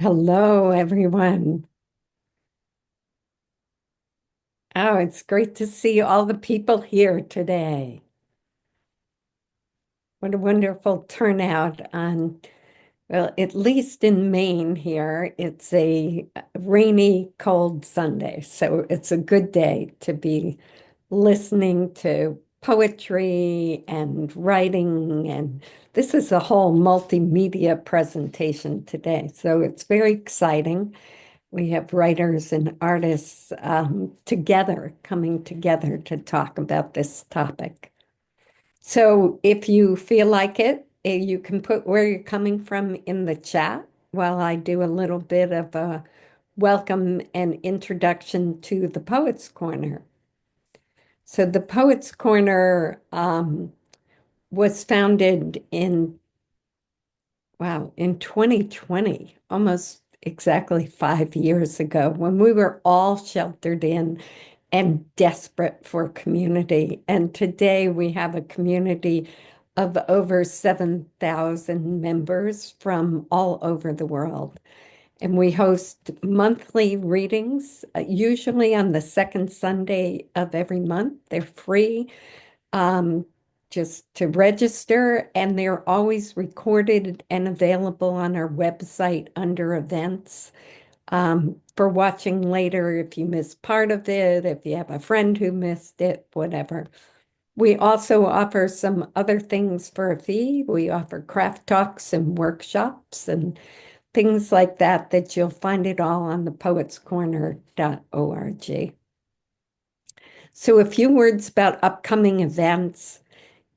Hello, everyone. Oh, it's great to see all the people here today. What a wonderful turnout on, well, at least in Maine here, it's a rainy, cold Sunday. So it's a good day to be listening to poetry and writing. And this is a whole multimedia presentation today. So it's very exciting. We have writers and artists together, coming together to talk about this topic. So if you feel like it, you can put where you're coming from in the chat while I do a little bit of a welcome and introduction to the Poets Corner. So the Poets Corner was founded in 2020, almost exactly 5 years ago, when we were all sheltered in and desperate for community. And today we have a community of over 7,000 members from all over the world. And we host monthly readings, usually on the second Sunday of every month. They're free, um, just to register, and they're always recorded and available on our website under events, for watching later if you missed part of it, if you have a friend who missed it, whatever. We also offer some other things for a fee. We offer craft talks and workshops and things like that you'll find it all on the poetscorner.org. So a few words about upcoming events.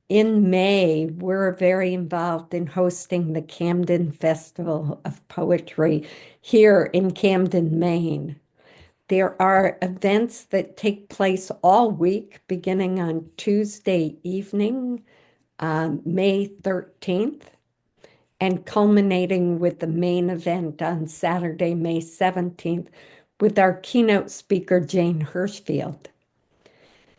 In May, we're very involved in hosting the Camden Festival of Poetry here in Camden, Maine. There are events that take place all week, beginning on Tuesday evening, May 13th, and culminating with the main event on Saturday, May 17th, with our keynote speaker, Jane Hirschfield.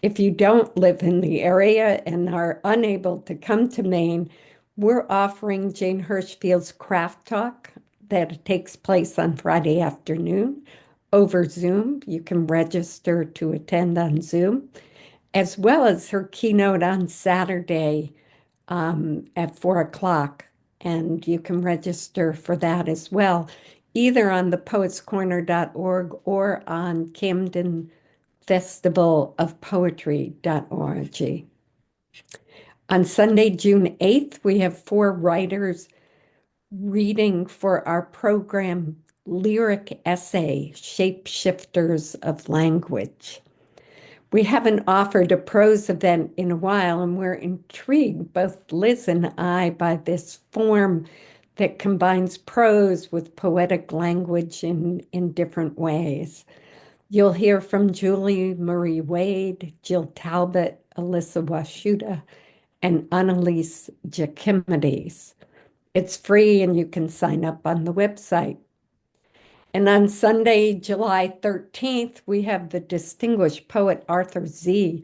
If you don't live in the area and are unable to come to Maine, we're offering Jane Hirschfield's Craft Talk that takes place on Friday afternoon over Zoom. You can register to attend on Zoom, as well as her keynote on Saturday at 4 o'clock. And you can register for that as well, either on the poetscorner.org or on camdenfestivalofpoetry.org. On Sunday, June 8th, we have four writers reading for our program Lyric Essay, Shapeshifters of Language. We haven't offered a prose event in a while, and we're intrigued, both Liz and I, by this form that combines prose with poetic language in different ways. You'll hear from Julie Marie Wade, Jill Talbot, Alyssa Washuta, and Annalise Giacomides. It's free and you can sign up on the website. And on Sunday, July 13th, we have the distinguished poet Arthur Z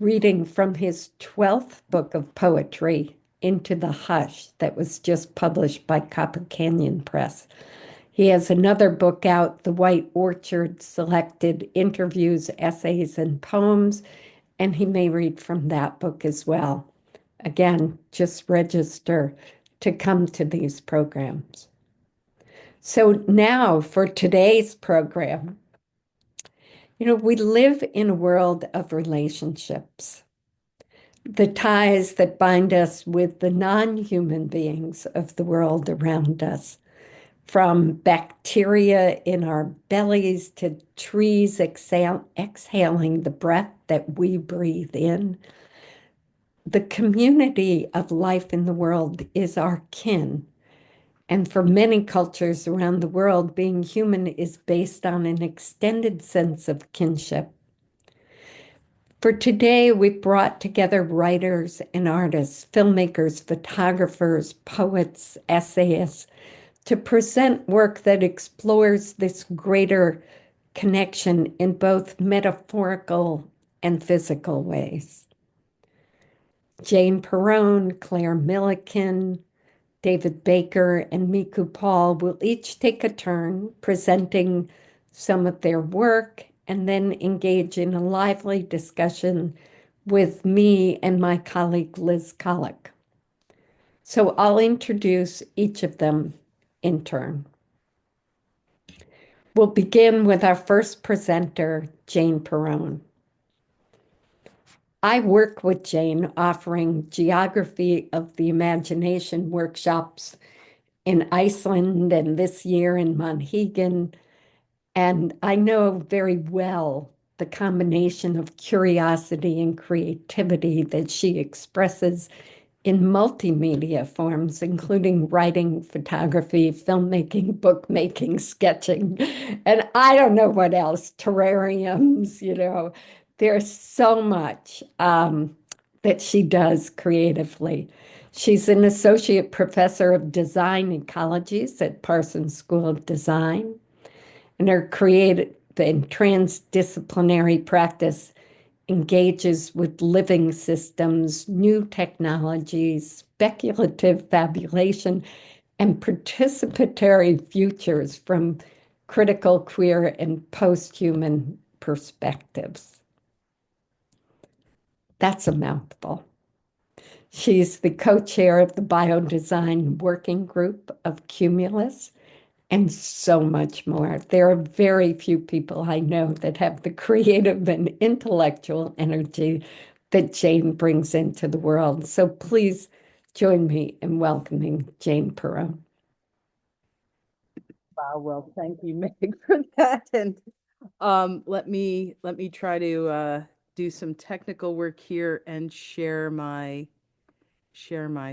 reading from his 12th book of poetry, Into the Hush, that was just published by Copper Canyon Press. He has another book out, The White Orchard, selected interviews, essays, and poems, and he may read from that book as well. Again, just register to come to these programs. So now for today's program, we live in a world of relationships, the ties that bind us with the non-human beings of the world around us, from bacteria in our bellies to trees exhaling the breath that we breathe in. The community of life in the world is our kin. And for many cultures around the world, being human is based on an extended sense of kinship. For today, we brought together writers and artists, filmmakers, photographers, poets, essayists, to present work that explores this greater connection in both metaphorical and physical ways. Jane Perrone, Claire Millican, David Baker and Miku Paul will each take a turn presenting some of their work and then engage in a lively discussion with me and my colleague Liz Collick. So I'll introduce each of them in turn. We'll begin with our first presenter, Jane Perrone. I work with Jane offering geography of the imagination workshops in Iceland and this year in Monhegan. And I know very well the combination of curiosity and creativity that she expresses in multimedia forms, including writing, photography, filmmaking, bookmaking, sketching, and I don't know what else, terrariums, there's so much that she does creatively. She's an associate professor of design ecologies at Parsons School of Design, and her creative and transdisciplinary practice engages with living systems, new technologies, speculative fabulation, and participatory futures from critical, queer, and post-human perspectives. That's a mouthful. She's the co-chair of the Biodesign Working Group of Cumulus, and so much more. There are very few people I know that have the creative and intellectual energy that Jane brings into the world. So please join me in welcoming Jane Perrone. Wow, well, thank you, Meg, for that. And let me try to do some technical work here and share my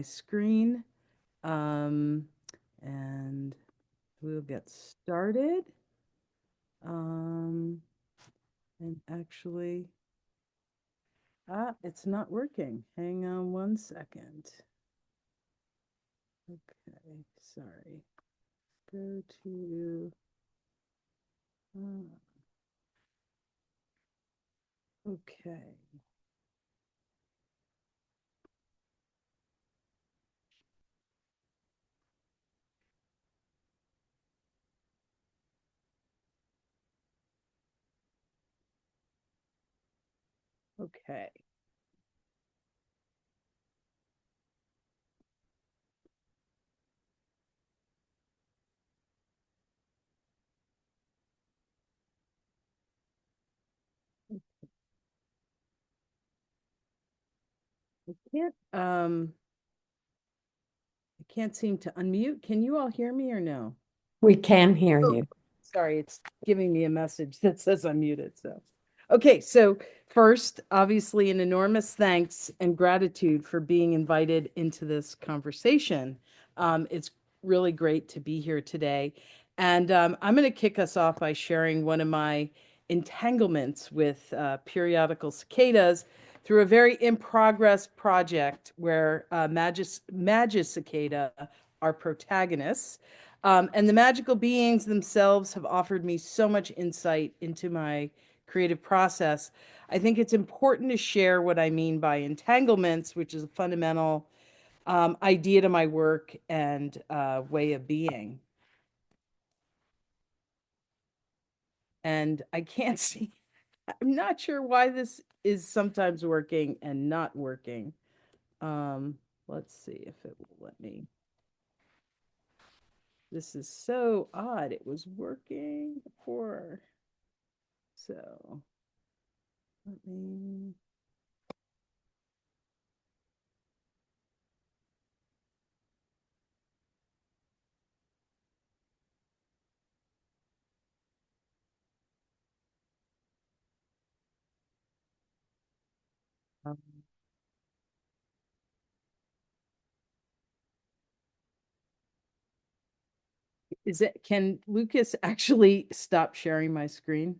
screen. Um, and we'll get started. Um, and actually, it's not working. Hang on one second. Okay, sorry. Go to okay. Okay. I can't seem to unmute. Can you all hear me or no? We can hear Oh, you. sorry, it's giving me a message that says I'm muted. Okay, so first, obviously, an enormous thanks and gratitude for being invited into this conversation. It's really great to be here today. And I'm going to kick us off by sharing one of my entanglements with periodical cicadas through a very in progress project where Magis cicada are protagonists. And the magical beings themselves have offered me so much insight into my creative process. I think it's important to share what I mean by entanglements, which is a fundamental idea to my work and way of being. And I can't see, I'm not sure why this is sometimes working and not working. Let's see if it will let me. This is so odd. It was working before. So let me. Um, can Lucas actually stop sharing my screen?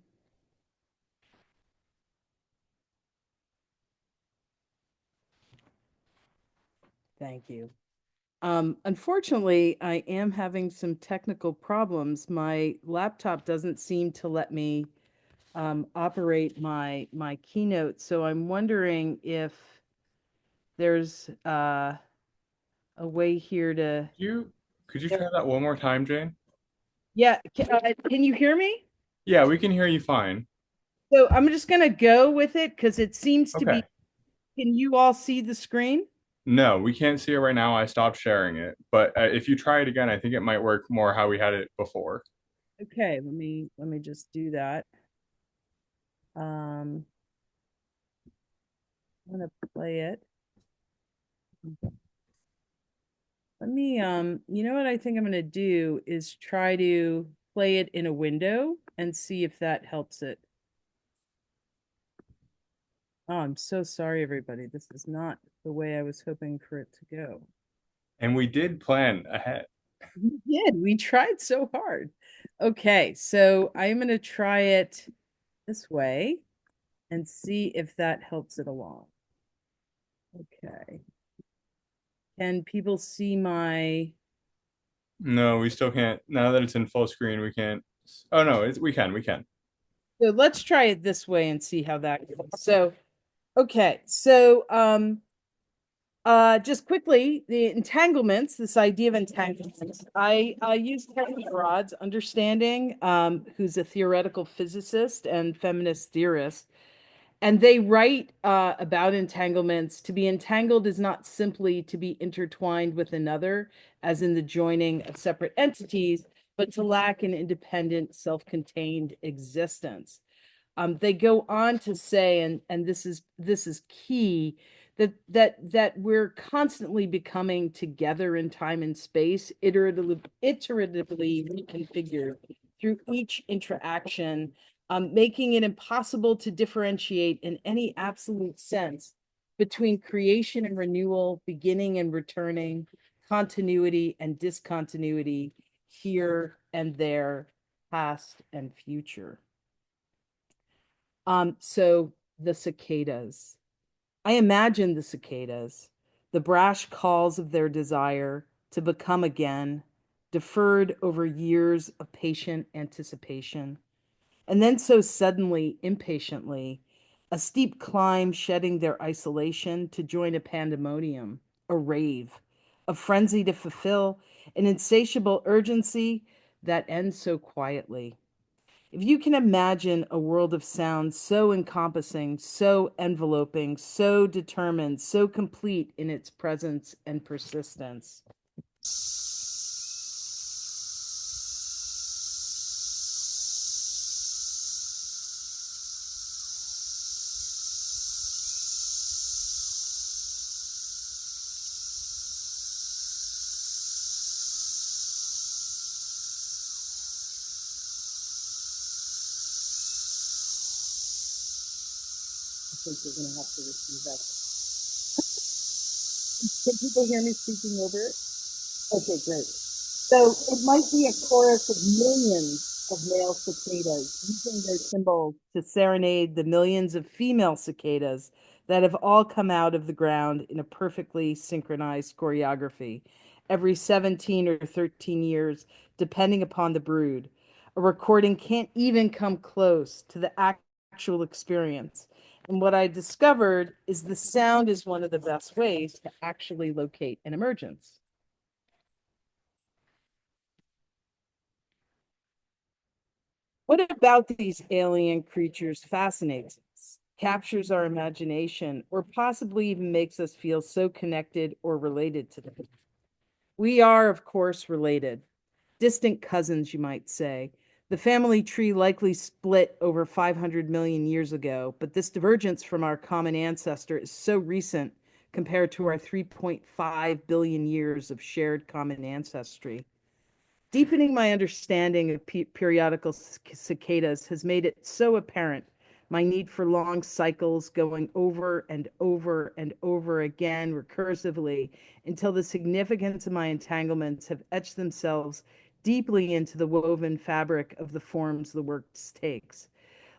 Thank you. Unfortunately, I am having some technical problems. My laptop doesn't seem to let me operate my keynote, so I'm wondering if there's a way here to. You could you try that one more time, Jane? Yeah, can you hear me? Yeah, we can hear you fine. So I'm just gonna go with it because it seems to be. Okay. Can you all see the screen? No, we can't see it right now. I stopped sharing it. But if you try it again, I think it might work more how we had it before. Okay, let me just do that. Um, I'm gonna play it. Let me you know what I think I'm gonna do is try to play it in a window and see if that helps it. Oh, I'm so sorry, everybody. This is not the way I was hoping for it to go. And we did plan ahead. We did. We tried so hard. Okay, so I'm going to try it this way and see if that helps it along. Okay. Can people see my? No, we still can't. Now that it's in full screen, we can't. Oh no, we can. We can. So let's try it this way and see how that goes. So, okay. So, just quickly, the entanglements, this idea of entanglements, I use Kevin Rod's understanding, who's a theoretical physicist and feminist theorist. And they write about entanglements. To be entangled is not simply to be intertwined with another, as in the joining of separate entities, but to lack an independent, self-contained existence. They go on to say, and this is key, that we're constantly becoming together in time and space, iteratively reconfigured through each interaction, making it impossible to differentiate in any absolute sense between creation and renewal, beginning and returning, continuity and discontinuity, here and there, past and future. So the cicadas. I imagine the cicadas, the brash calls of their desire to become again, deferred over years of patient anticipation, and then so suddenly, impatiently, a steep climb shedding their isolation to join a pandemonium, a rave, a frenzy to fulfill an insatiable urgency that ends so quietly. If you can imagine a world of sound so encompassing, so enveloping, so determined, so complete in its presence and persistence. I think you're going to have to receive that. Can people hear me speaking over it? Okay, great. So it might be a chorus of millions of male cicadas using their symbols to serenade the millions of female cicadas that have all come out of the ground in a perfectly synchronized choreography every 17 or 13 years, depending upon the brood. A recording can't even come close to the actual experience. And what I discovered is the sound is one of the best ways to actually locate an emergence. What about these alien creatures fascinates us, captures our imagination, or possibly even makes us feel so connected or related to them? We are, of course, related. Distant cousins, you might say. The family tree likely split over 500 million years ago, but this divergence from our common ancestor is so recent compared to our 3.5 billion years of shared common ancestry. Deepening my understanding of periodical cicadas has made it so apparent my need for long cycles going over and over and over again recursively until the significance of my entanglements have etched themselves deeply into the woven fabric of the forms the work takes.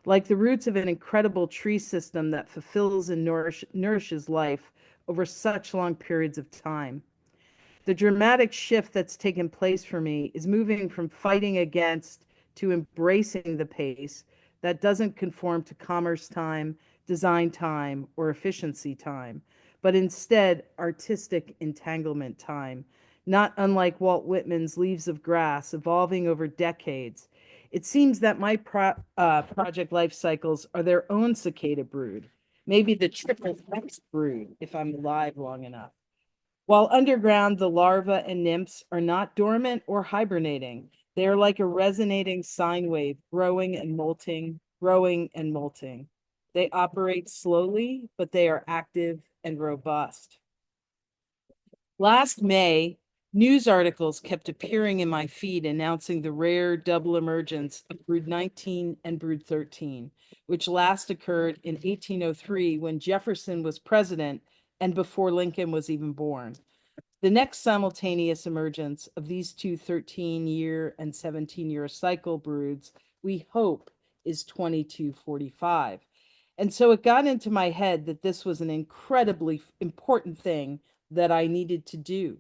Like the roots of an incredible tree system that fulfills and nourishes life over such long periods of time. The dramatic shift that's taken place for me is moving from fighting against to embracing the pace that doesn't conform to commerce time, design time, or efficiency time, but instead artistic entanglement time, not unlike Walt Whitman's Leaves of Grass, evolving over decades. It seems that my project life cycles are their own cicada brood, maybe the triple X brood if I'm alive long enough. While underground, the larvae and nymphs are not dormant or hibernating. They are like a resonating sine wave, growing and molting, growing and molting. They operate slowly, but they are active and robust. Last May, news articles kept appearing in my feed announcing the rare double emergence of brood 19 and brood 13, which last occurred in 1803 when Jefferson was president and before Lincoln was even born. The next simultaneous emergence of these two 13-year and 17-year cycle broods, we hope, is 2245. And so it got into my head that this was an incredibly important thing that I needed to do,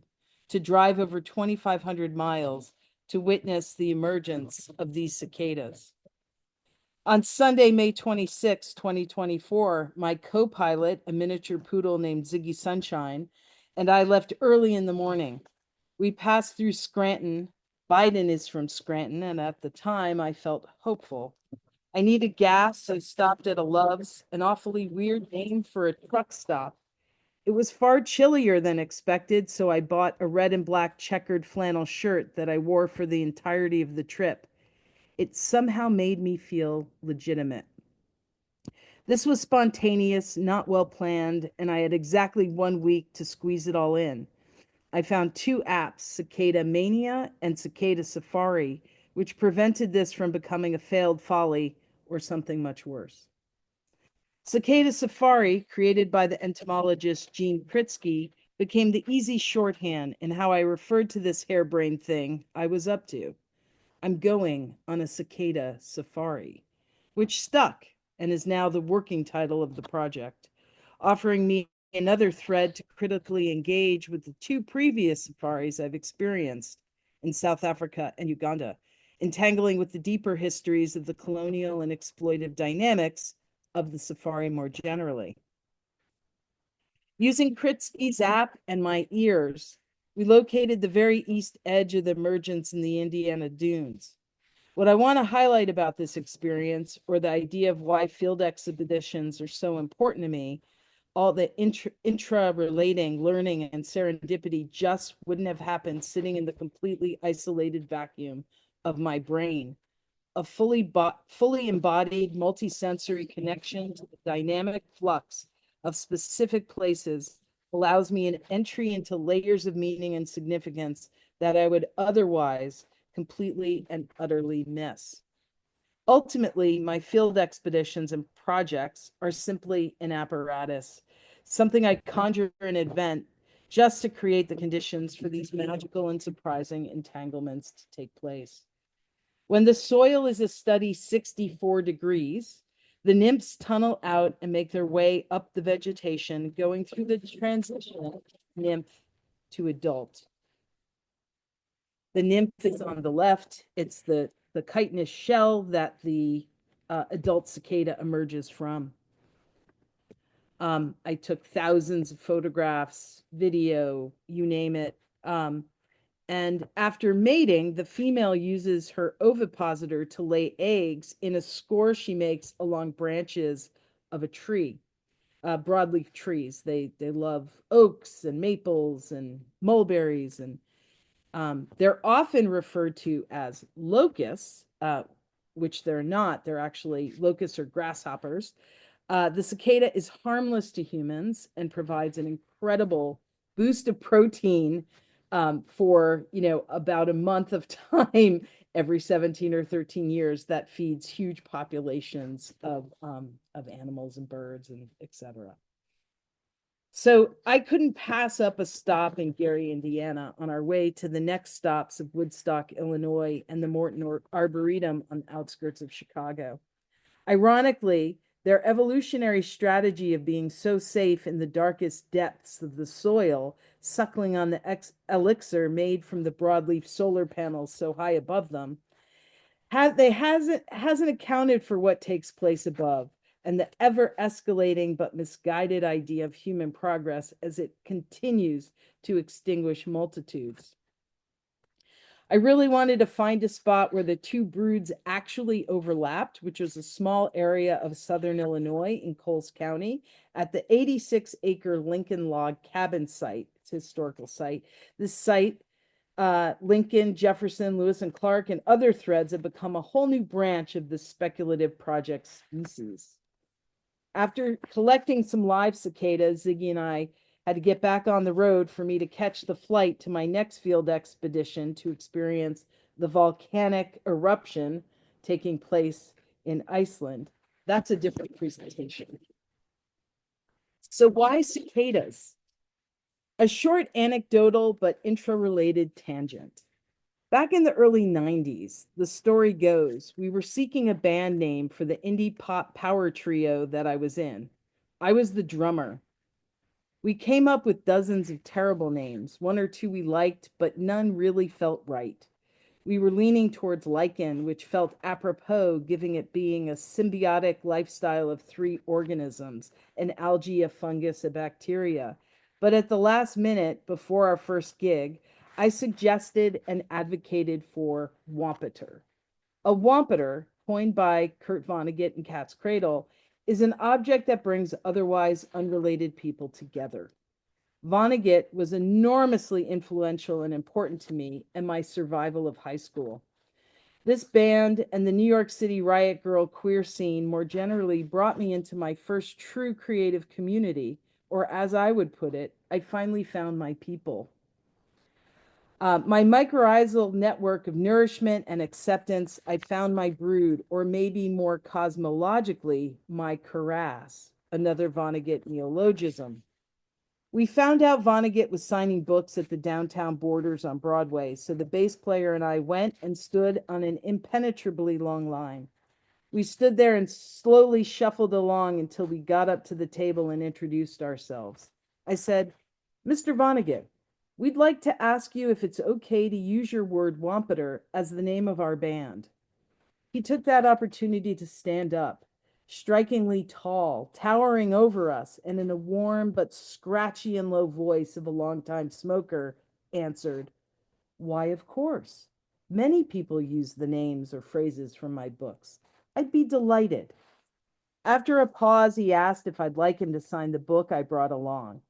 to drive over 2,500 miles to witness the emergence of these cicadas. On Sunday, May 26, 2024, my co-pilot, a miniature poodle named Ziggy Sunshine, and I left early in the morning. We passed through Scranton. Biden is from Scranton, and at the time I felt hopeful. I needed gas, so stopped at a Love's, an awfully weird name for a truck stop. It was far chillier than expected, so I bought a red and black checkered flannel shirt that I wore for the entirety of the trip. It somehow made me feel legitimate. This was spontaneous, not well planned, and I had exactly 1 week to squeeze it all in. I found two apps, Cicada Mania and Cicada Safari, which prevented this from becoming a failed folly or something much worse. Cicada Safari, created by the entomologist Gene Pritzky, became the easy shorthand in how I referred to this harebrained thing I was up to. I'm going on a cicada safari, which stuck and is now the working title of the project, offering me another thread to critically engage with the two previous safaris I've experienced in South Africa and Uganda, entangling with the deeper histories of the colonial and exploitive dynamics of the safari more generally. Using Kritzky's app and my ears, we located the very east edge of the emergence in the Indiana dunes. What I want to highlight about this experience, or the idea of why field expeditions are so important to me, all the intra-relating learning and serendipity just wouldn't have happened sitting in the completely isolated vacuum of my brain. A fully embodied multi-sensory connection to the dynamic flux of specific places allows me an entry into layers of meaning and significance that I would otherwise completely and utterly miss. Ultimately, my field expeditions and projects are simply an apparatus, something I conjure and invent just to create the conditions for these magical and surprising entanglements to take place. When the soil is a steady 64 degrees, the nymphs tunnel out and make their way up the vegetation, going through the transition nymph to adult. The nymph is on the left. It's the chitinous shell that the adult cicada emerges from. I took thousands of photographs, video, you name it. And after mating, the female uses her ovipositor to lay eggs in a score she makes along branches of a tree, broadleaf trees. They love oaks and maples and mulberries, and they're often referred to as locusts, which they're not. They're actually locusts or grasshoppers. The cicada is harmless to humans and provides an incredible boost of protein for about a month of time every 17 or 13 years that feeds huge populations of animals and birds and etc. So I couldn't pass up a stop in Gary, Indiana on our way to the next stops of Woodstock, Illinois, and the Morton Arboretum on the outskirts of Chicago. Ironically, their evolutionary strategy of being so safe in the darkest depths of the soil, suckling on the elixir made from the broadleaf solar panels so high above them, hasn't accounted for what takes place above, and the ever escalating but misguided idea of human progress as it continues to extinguish multitudes. I really wanted to find a spot where the two broods actually overlapped, which was a small area of southern Illinois in Coles County at the 86-acre Lincoln Log Cabin site. It's a historical site. This site, Lincoln, Jefferson, Lewis, and Clark, and other threads have become a whole new branch of the speculative project species. After collecting some live cicadas, Ziggy and I had to get back on the road for me to catch the flight to my next field expedition to experience the volcanic eruption taking place in Iceland. That's a different presentation. So why cicadas? A short anecdotal but intra-related tangent. Back in the early 90s, the story goes, we were seeking a band name for the indie pop power trio that I was in. I was the drummer. We came up with dozens of terrible names, one or two we liked, but none really felt right. We were leaning towards lichen, which felt apropos, giving it being a symbiotic lifestyle of three organisms, an algae, a fungus, a bacteria. But at the last minute, before our first gig, I suggested and advocated for Wampeter. A Wampeter, coined by Kurt Vonnegut in Cat's Cradle, is an object that brings otherwise unrelated people together. Vonnegut was enormously influential and important to me and my survival of high school. This band and the New York City riot girl queer scene more generally brought me into my first true creative community, or as I would put it, I finally found my people. My mycorrhizal network of nourishment and acceptance, I found my brood, or maybe more cosmologically, my cuirass, another Vonnegut neologism. We found out Vonnegut was signing books at the downtown Borders on Broadway, so the bass player and I went and stood on an impenetrably long line. We stood there and slowly shuffled along until we got up to the table and introduced ourselves. I said, Mr. Vonnegut, we'd like to ask you if it's okay to use your word Wampeter as the name of our band. He took that opportunity to stand up, strikingly tall, towering over us, and in a warm but scratchy and low voice of a longtime smoker, answered, Why, of course. Many people use the names or phrases from my books. I'd be delighted. After a pause, he asked if I'd like him to sign the book I brought along.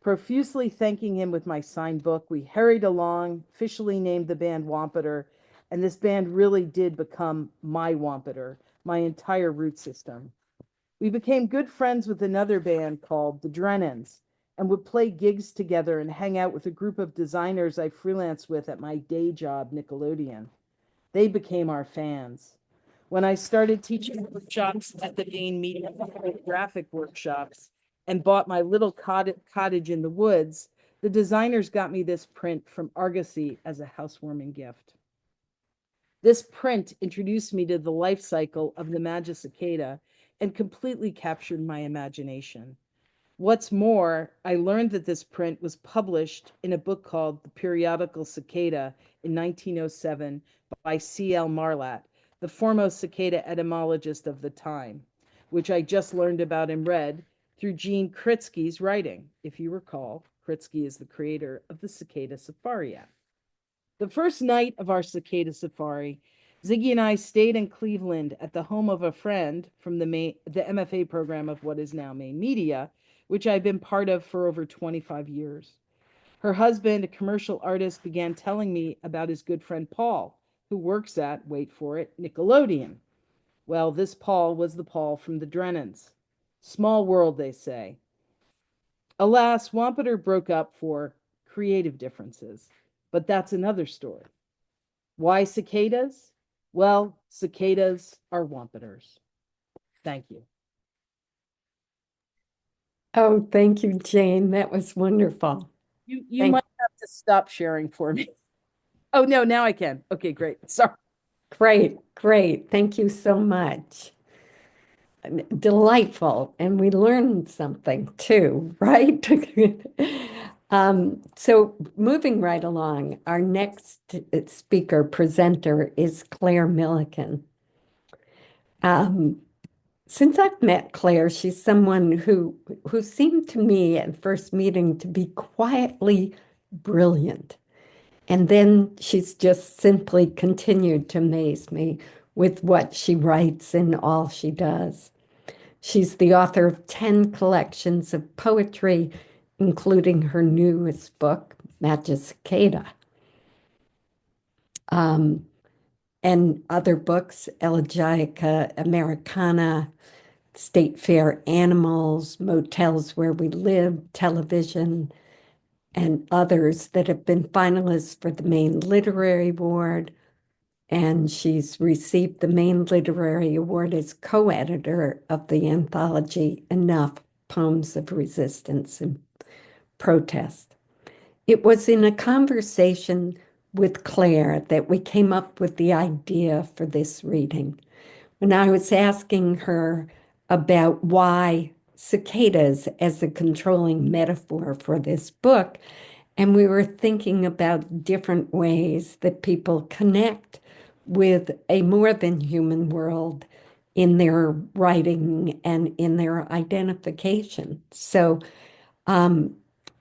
Profusely thanking him with my signed book, we hurried along, officially named the band Wampeter, and this band really did become my Wampeter, my entire root system. We became good friends with another band called the Drennans and would play gigs together and hang out with a group of designers I freelanced with at my day job, Nickelodeon. They became our fans. When I started teaching workshops at the Maine Media Graphic Workshops and bought my little cottage in the woods, the designers got me this print from Argosy as a housewarming gift. This print introduced me to the life cycle of the Magic cicada and completely captured my imagination. What's more, I learned that this print was published in a book called The Periodical Cicada in 1907 by C.L. Marlatt, the foremost cicada etymologist of the time, which I just learned about and read through Gene Kritsky's writing. If you recall, Kritsky is the creator of the Cicada Safari app. The first night of our cicada safari, Ziggy and I stayed in Cleveland at the home of a friend from the MFA program of what is now Maine Media, which I've been part of for over 25 years. Her husband, a commercial artist, began telling me about his good friend Paul, who works at, wait for it, Nickelodeon. Well, this Paul was the Paul from the Drennans. Small world, they say. Alas, Wampeter broke up for creative differences, but that's another story. Why cicadas? Well, cicadas are Wampeters. Thank you. Oh, thank you, Jane. That was wonderful. You might have to stop sharing for me. Oh, no, now I can. Okay, great. Sorry. Great, great. Thank you so much. Delightful. And we learned something too, right? So moving right along, our next speaker presenter is Claire Milliken. Since I've met Claire, she's someone who seemed to me at first meeting to be quietly brilliant. And then she's just simply continued to amaze me with what she writes and all she does. She's the author of 10 collections of poetry, including her newest book, Magic Cicada, um, and other books, Elegiaca Americana, State Fair Animals, Motels Where We Live, Television, and others that have been finalists for the Maine Literary Award. And she's received the Maine Literary Award as co-editor of the anthology Enough Poems of Resistance and Protest. It was in a conversation with Claire that we came up with the idea for this reading. When I was asking her about why cicadas as a controlling metaphor for this book, and we were thinking about different ways that people connect with a more than human world in their writing and in their identification. So,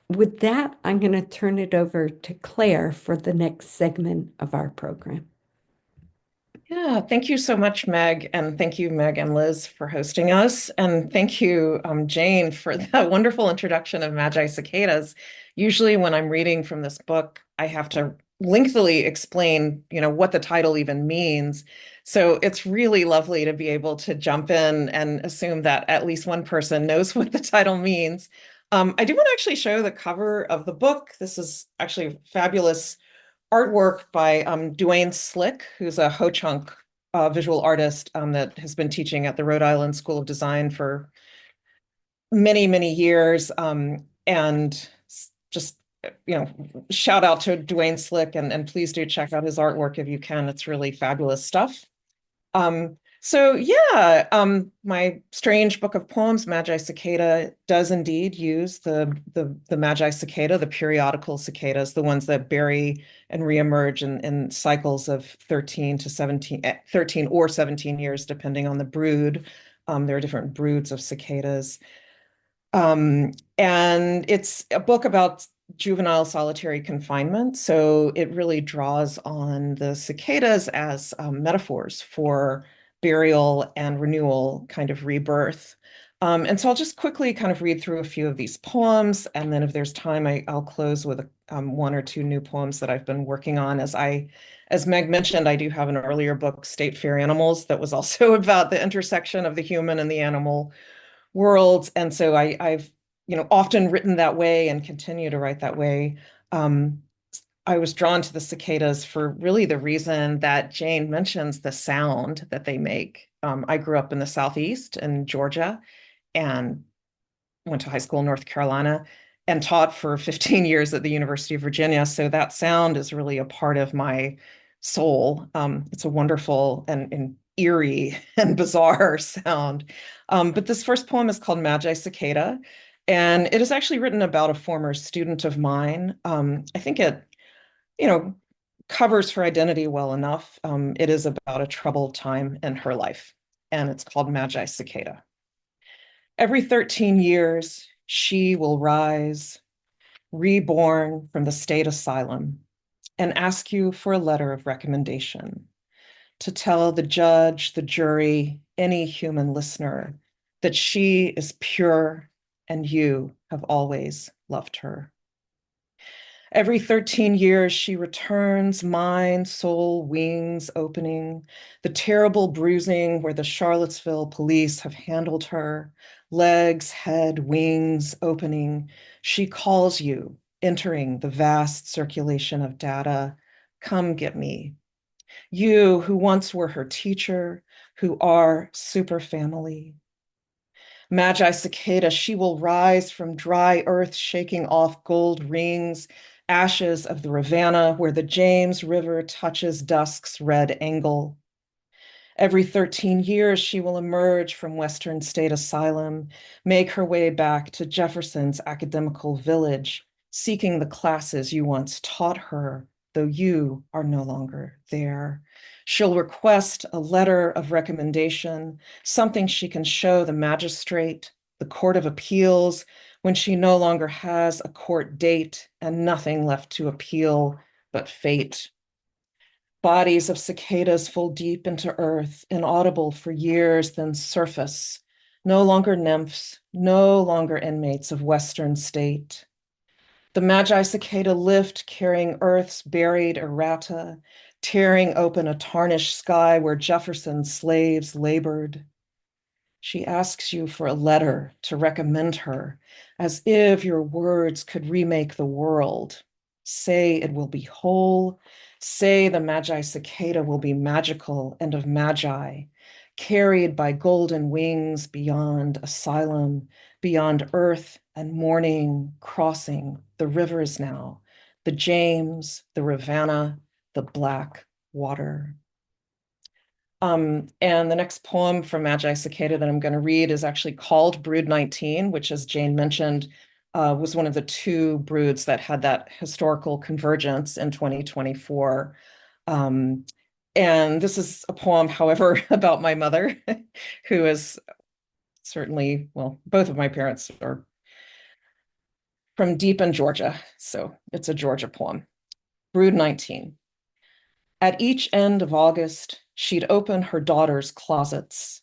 with that, I'm going to turn it over to Claire for the next segment of our program. Yeah, thank you so much, Meg. And thank you, Meg and Liz, for hosting us. And thank you, Jane, for that wonderful introduction of Magi cicadas. Usually when I'm reading from this book, I have to lengthily explain, what the title even means. So it's really lovely to be able to jump in and assume that at least one person knows what the title means. I do want to actually show the cover of the book. This is actually fabulous artwork by Duane Slick, who's a Ho-Chunk visual artist that has been teaching at the Rhode Island School of Design for many, many years. And just, shout out to Duane Slick and please do check out his artwork if you can. It's really fabulous stuff. So yeah, my strange book of poems, Magi Cicada, does indeed use the Magi Cicada, the periodical cicadas, the ones that bury and reemerge in cycles of 13 to 17, 13 or 17 years, depending on the brood. There are different broods of cicadas. And it's a book about juvenile solitary confinement. So it really draws on the cicadas as metaphors for burial and renewal, kind of rebirth. And so I'll just quickly kind of read through a few of these poems. And then if there's time, I'll close with one or two new poems that I've been working on. As Meg mentioned, I do have an earlier book, State Fair Animals, that was also about the intersection of the human and the animal worlds. And so I've often written that way and continue to write that way. I was drawn to the cicadas for really the reason that Jane mentions the sound that they make. I grew up in the Southeast in Georgia and went to high school in North Carolina and taught for 15 years at the University of Virginia. So that sound is really a part of my soul. It's a wonderful and eerie and bizarre sound. But this first poem is called Magi Cicada, and it is actually written about a former student of mine. I think it, covers her identity well enough. It is about a troubled time in her life, and it's called Magi Cicada. Every 13 years, she will rise, reborn from the state asylum, and ask you for a letter of recommendation to tell the judge, the jury, any human listener that she is pure and you have always loved her. Every 13 years, she returns, mind, soul, wings opening, the terrible bruising where the Charlottesville police have handled her, legs, head, wings opening. She calls you, entering the vast circulation of data. Come get me. You who once were her teacher, who are super family. Magi Cicada, she will rise from dry earth, shaking off gold rings, ashes of the Ravenna, where the James River touches dusk's red angle. Every 13 years, she will emerge from Western State Asylum, make her way back to Jefferson's academical village, seeking the classes you once taught her, though you are no longer there. She'll request a letter of recommendation, something she can show the magistrate, the Court of Appeals, when she no longer has a court date and nothing left to appeal but fate. Bodies of cicadas fall deep into earth, inaudible for years, then surface, no longer nymphs, no longer inmates of Western state. The Magi cicada lift, carrying Earth's buried errata, tearing open a tarnished sky where Jefferson's slaves labored. She asks you for a letter to recommend her, as if your words could remake the world. Say it will be whole. Say the Magi cicada will be magical and of magi, carried by golden wings beyond asylum, beyond earth and morning, crossing the rivers now, the James, the Rivanna, the Black Water. And the next poem from Magi Cicada that I'm going to read is actually called Brood 19, which, as Jane mentioned, was one of the two broods that had that historical convergence in 2024. And this is a poem, however, about my mother, who is certainly, well, both of my parents are from deep in Georgia. So it's a Georgia poem. Brood 19. At each end of August, she'd open her daughter's closets,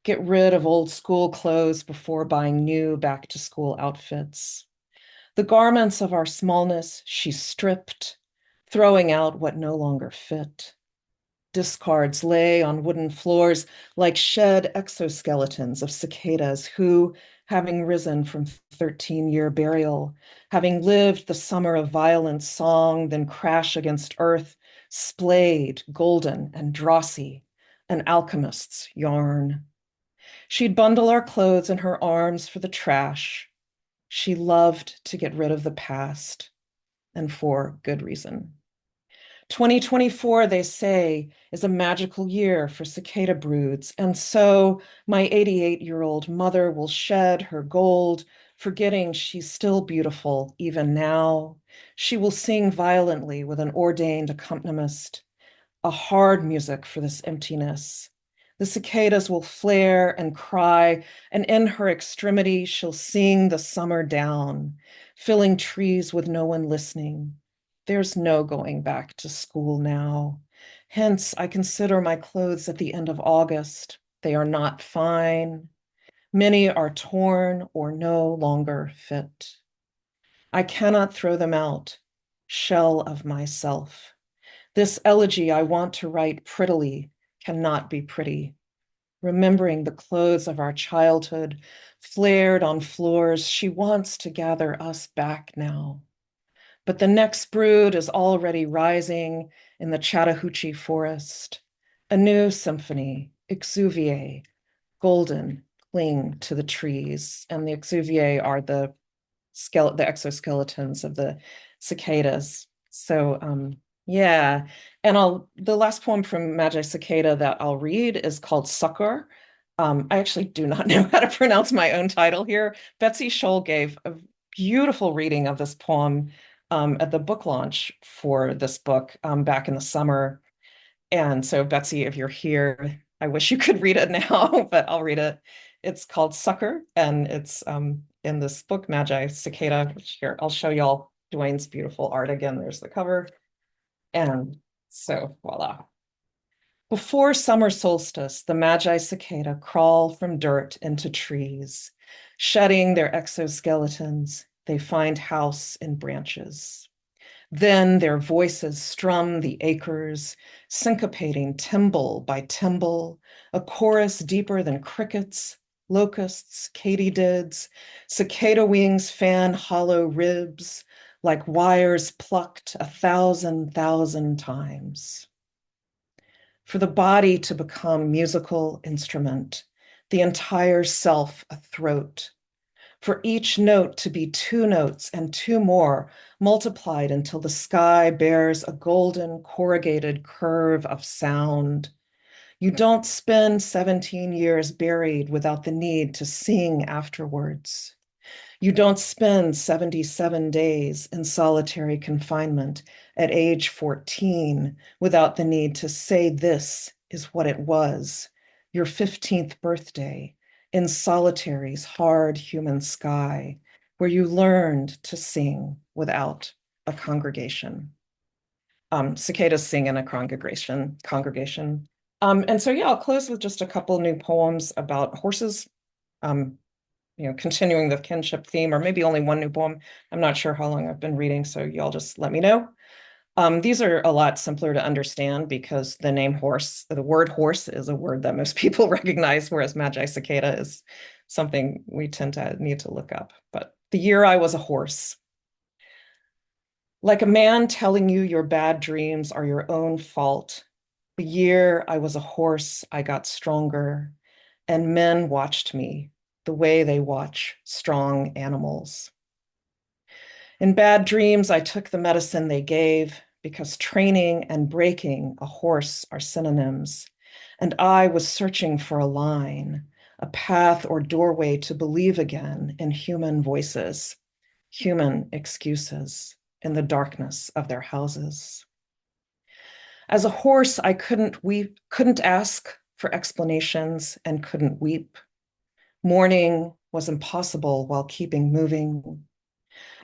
get rid of old school clothes before buying new back-to-school outfits. The garments of our smallness she stripped, throwing out what no longer fit. Discards lay on wooden floors like shed exoskeletons of cicadas who, having risen from 13-year burial, having lived the summer of violent song, then crash against earth, splayed, golden, and drossy, an alchemist's yarn. She'd bundle our clothes in her arms for the trash. She loved to get rid of the past, and for good reason. 2024, they say, is a magical year for cicada broods, and so my 88-year-old mother will shed her gold, forgetting she's still beautiful even now. She will sing violently with an ordained accompanist, a hard music for this emptiness. The cicadas will flare and cry, and in her extremity, she'll sing the summer down, filling trees with no one listening. There's no going back to school now. Hence, I consider my clothes at the end of August. They are not fine. Many are torn or no longer fit. I cannot throw them out. Shell of myself. This elegy I want to write prettily cannot be pretty. Remembering the clothes of our childhood flared on floors, she wants to gather us back now. But the next brood is already rising in the Chattahoochee forest. A new symphony, exuviae, golden, cling to the trees. And the exuviae are the exoskeletons of the cicadas. So yeah, and the last poem from Magi Cicada that I'll read is called Succor. I actually do not know how to pronounce my own title here. Betsy Scholl gave a beautiful reading of this poem at the book launch for this book back in the summer. And so, Betsy, if you're here, I wish you could read it now, but I'll read it. It's called Succor, and it's in this book, Magi Cicada, which here, I'll show y'all Dwayne's beautiful art again. There's the cover. And so, voila. Before summer solstice, the Magi Cicada crawl from dirt into trees. Shedding their exoskeletons, they find house in branches. Then their voices strum the acres, syncopating timble by timble, a chorus deeper than crickets, locusts, katydids, cicada wings fan hollow ribs, like wires plucked 1,000,000 times. For the body to become musical instrument, the entire self a throat, for each note to be two notes and two more, multiplied until the sky bears a golden corrugated curve of sound. You don't spend 17 years buried without the need to sing afterwards. You don't spend 77 days in solitary confinement at age 14 without the need to say this is what it was, your 15th birthday in solitary's hard human sky, where you learned to sing without a congregation. Cicadas sing in a congregation. And so, yeah, I'll close with just a couple new poems about horses. Continuing the kinship theme, or maybe only one new poem. I'm not sure how long I've been reading, so y'all just let me know. These are a lot simpler to understand because the name horse, the word horse is a word that most people recognize, whereas Magi Cicada is something we tend to need to look up. But the year I was a horse. Like a man telling you your bad dreams are your own fault. The year I was a horse, I got stronger, and men watched me the way they watch strong animals. In bad dreams, I took the medicine they gave because training and breaking a horse are synonyms. And I was searching for a line, a path or doorway to believe again in human voices, human excuses in the darkness of their houses. As a horse, I couldn't ask for explanations and couldn't weep. Mourning was impossible while keeping moving.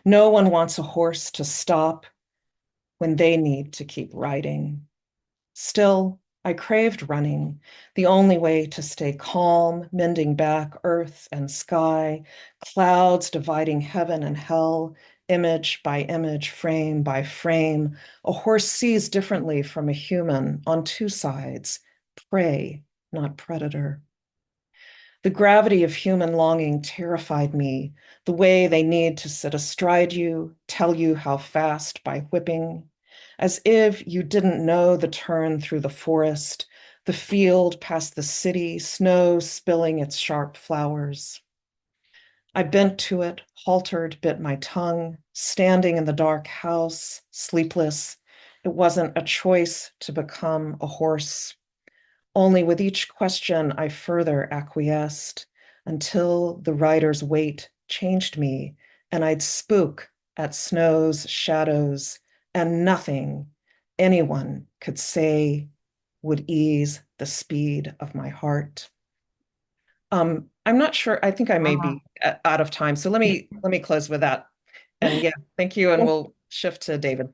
No one wants a horse to stop when they need to keep riding. Still, I craved running, the only way to stay calm, mending back earth and sky, clouds dividing heaven and hell, image by image, frame by frame. A horse sees differently from a human on two sides, prey, not predator. The gravity of human longing terrified me, the way they need to sit astride you, tell you how fast by whipping, as if you didn't know the turn through the forest, the field past the city, snow spilling its sharp flowers. I bent to it, haltered, bit my tongue, standing in the dark house, sleepless. It wasn't a choice to become a horse. Only with each question I further acquiesced until the rider's weight changed me and I'd spook at snow's shadows and nothing anyone could say would ease the speed of my heart. I'm not sure. I think I may be out of time. So let me close with that. And yeah, thank you. And we'll shift to David.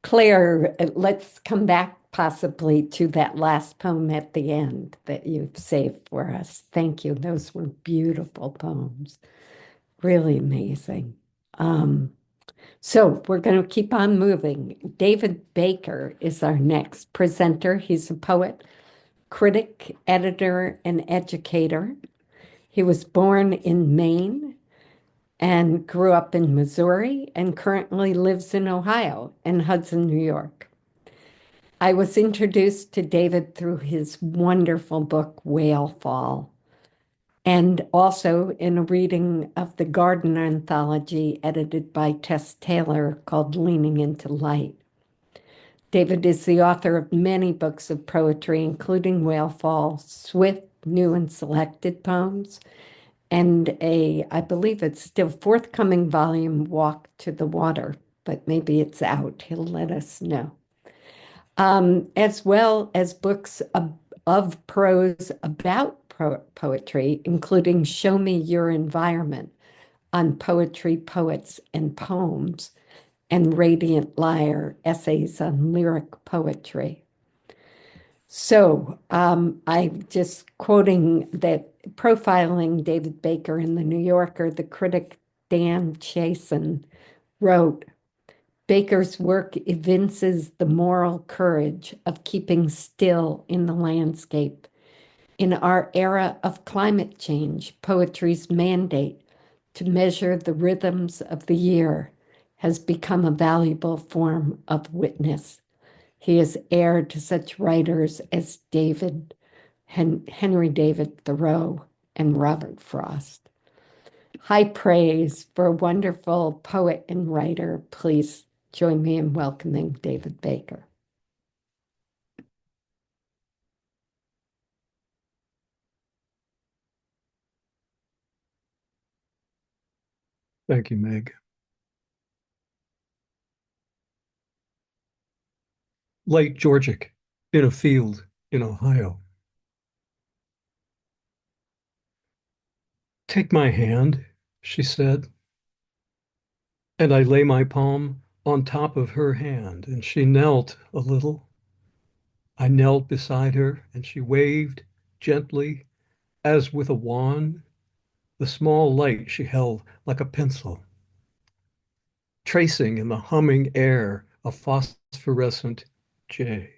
Claire, let's come back possibly to that last poem at the end that you've saved for us. Thank you. Those were beautiful poems. Really amazing. So we're going to keep on moving. David Baker is our next presenter. He's a poet, critic, editor, and educator. He was born in Maine and grew up in Missouri and currently lives in Ohio and Hudson, New York. I was introduced to David through his wonderful book, Whale Fall, and also in a reading of the Garden anthology edited by Tess Taylor called Leaning into Light. David is the author of many books of poetry, including Whale Fall, Swift, New and Selected Poems, and I believe it's still forthcoming volume, Walk to the Water, but maybe it's out. He'll let us know. As well as books of prose about poetry, including Show Me Your Environment on poetry, poets, and poems, and Radiant Lyre, essays on lyric poetry. So I'm just quoting that profiling David Baker in the New Yorker, the critic Dan Chasen wrote, Baker's work evinces the moral courage of keeping still in the landscape. In our era of climate change, poetry's mandate to measure the rhythms of the year has become a valuable form of witness. He is heir to such writers as Henry David Thoreau and Robert Frost. High praise for a wonderful poet and writer. Please join me in welcoming David Baker. Thank you, Meg. Late Georgic in a field in Ohio. Take my hand, she said, and I lay my palm on top of her hand, and she knelt a little. I knelt beside her, and she waved gently, as with a wand, the small light she held like a pencil, tracing in the humming air a phosphorescent J.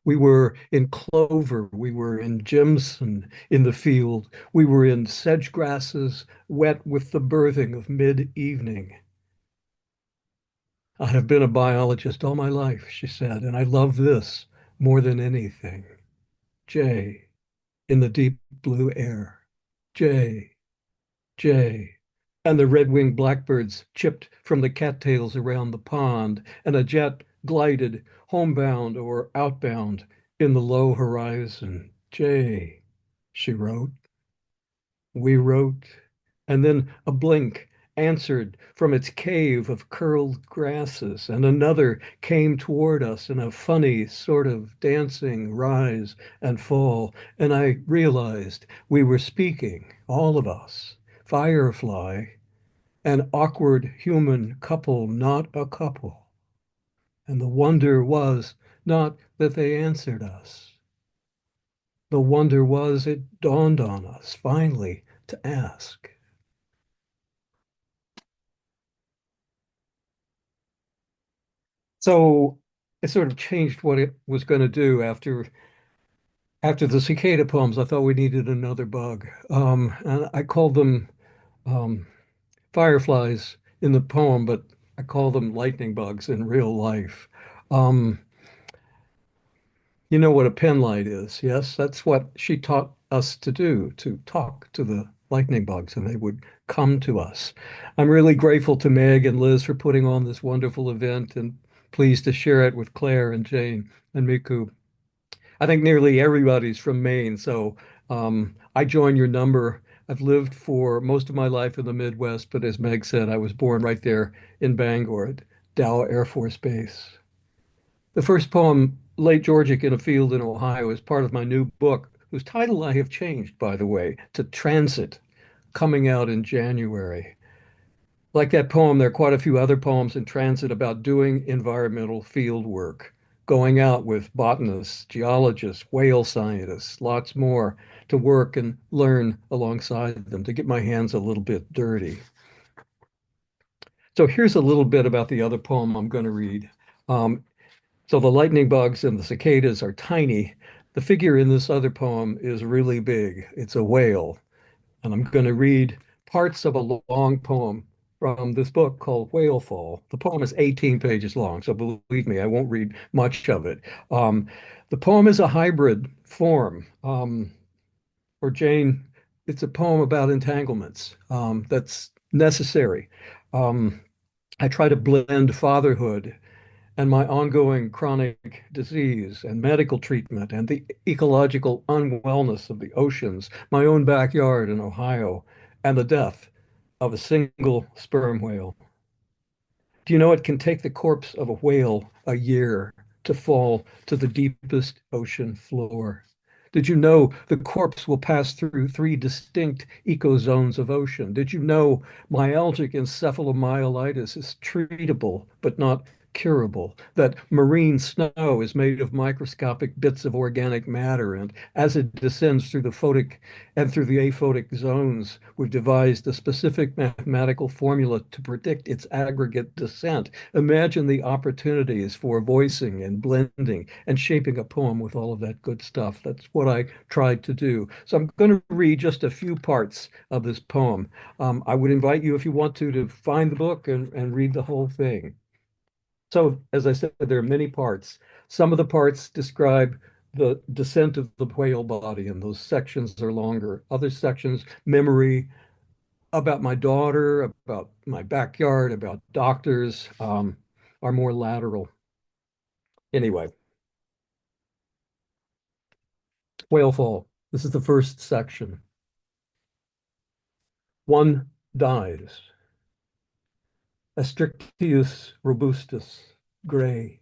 We were in clover, we were in Jimson in the field, we were in sedge grasses wet with the birthing of mid-evening. I have been a biologist all my life, she said, and I love this more than anything. Jay in the deep blue air. Jay, Jay. And the red-winged blackbirds chipped from the cattails around the pond, and a jet glided homebound or outbound in the low horizon. Jay, she wrote. We wrote, and then a blink answered from its cave of curled grasses, and another came toward us in a funny sort of dancing rise and fall, and I realized we were speaking, all of us, Firefly, an awkward human couple, not a couple. And the wonder was not that they answered us. The wonder was it dawned on us finally to ask. So it sort of changed what it was going to do after the cicada poems. I thought we needed another bug, and I called them um, fireflies in the poem, but I call them lightning bugs in real life. Um, you know what a penlight is, yes? That's what she taught us to do, to talk to the lightning bugs, and they would come to us. I'm really grateful to Meg and Liz for putting on this wonderful event and pleased to share it with Claire and Jane and Miku. I think nearly everybody's from Maine, so I join your number. I've lived for most of my life in the Midwest, but as Meg said, I was born right there in Bangor at Dow Air Force Base. The first poem, Late Georgic in a Field in Ohio, is part of my new book, whose title I have changed, by the way, to Transit, coming out in January. Like that poem, there are quite a few other poems in transit about doing environmental field work, going out with botanists, geologists, whale scientists, lots more to work and learn alongside them, to get my hands a little bit dirty. So here's a little bit about the other poem I'm going to read. Um, so the lightning bugs and the cicadas are tiny. The figure in this other poem is really big. It's a whale. And I'm going to read parts of a long poem from this book called Whale Fall. The poem is 18 pages long, so believe me, I won't read much of it. Um, the poem is a hybrid form. For Jane, it's a poem about entanglements that's necessary. Um, I try to blend fatherhood and my ongoing chronic disease and medical treatment and the ecological unwellness of the oceans, my own backyard in Ohio, and the death of a single sperm whale. Do you know it can take the corpse of a whale a year to fall to the deepest ocean floor? Did you know the corpse will pass through three distinct ecozones of ocean? Did you know myalgic encephalomyelitis is treatable but not curable? That marine snow is made of microscopic bits of organic matter, and as it descends through the photic and through the aphotic zones, we've devised a specific mathematical formula to predict its aggregate descent. Imagine the opportunities for voicing and blending and shaping a poem with all of that good stuff. That's what I tried to do. So I'm going to read just a few parts of this poem. I would invite you, if you want to find the book and read the whole thing. So, as I said, there are many parts. Some of the parts describe the descent of the whale body, and those sections are longer. Other sections, memory about my daughter, about my backyard, about doctors, are more lateral. Anyway, whale fall. This is the first section. One dies. Astrictius robustus, gray,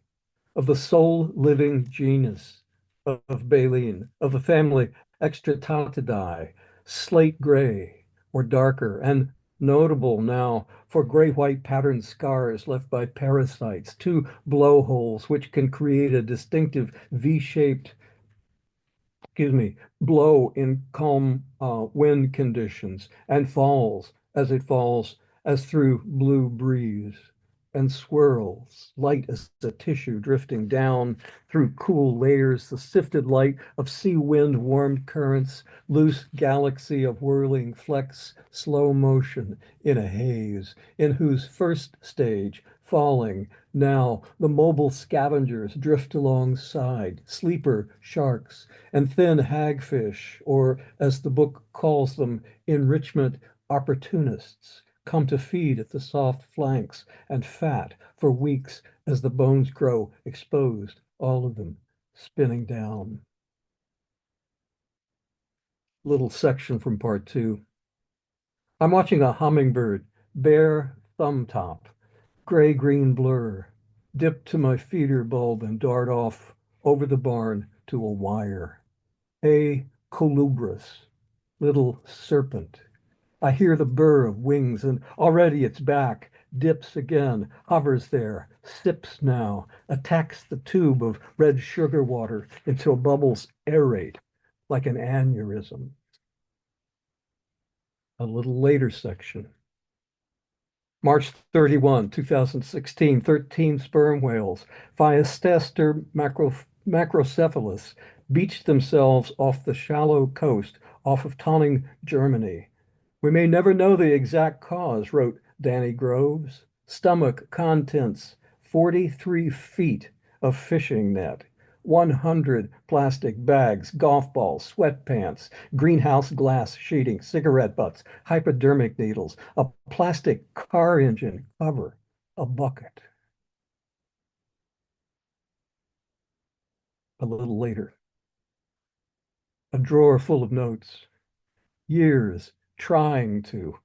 of the sole living genus of baleen, of the family Extratatidae, slate gray or darker, and notable now for gray-white patterned scars left by parasites, two blowholes which can create a distinctive V-shaped, blow in calm wind conditions, and falls as it falls as through blue breeze, and swirls, light as a tissue drifting down through cool layers, the sifted light of sea wind warmed currents, loose galaxy of whirling flecks, slow motion in a haze, in whose first stage, falling, now the mobile scavengers drift alongside, sleeper sharks, and thin hagfish, or as the book calls them, enrichment opportunists, come to feed at the soft flanks and fat for weeks as the bones grow exposed, all of them spinning down. Little section from part two. I'm watching a hummingbird, bare thumb top, gray-green blur, dip to my feeder bulb and dart off over the barn to a wire. A colubris, little serpent. I hear the burr of wings, and already it's back, dips again, hovers there, sips now, attacks the tube of red sugar water until bubbles aerate like an aneurysm. A little later section. March 31, 2016, 13 sperm whales, Phystaster macrocephalus, beached themselves off the shallow coast off of Tonning, Germany. We may never know the exact cause, wrote Danny Groves. Stomach contents 43 feet of fishing net, 100 plastic bags, golf balls, sweatpants, greenhouse glass sheeting, cigarette butts, hypodermic needles, a plastic car engine cover, a bucket. A little later, a drawer full of notes, years trying to,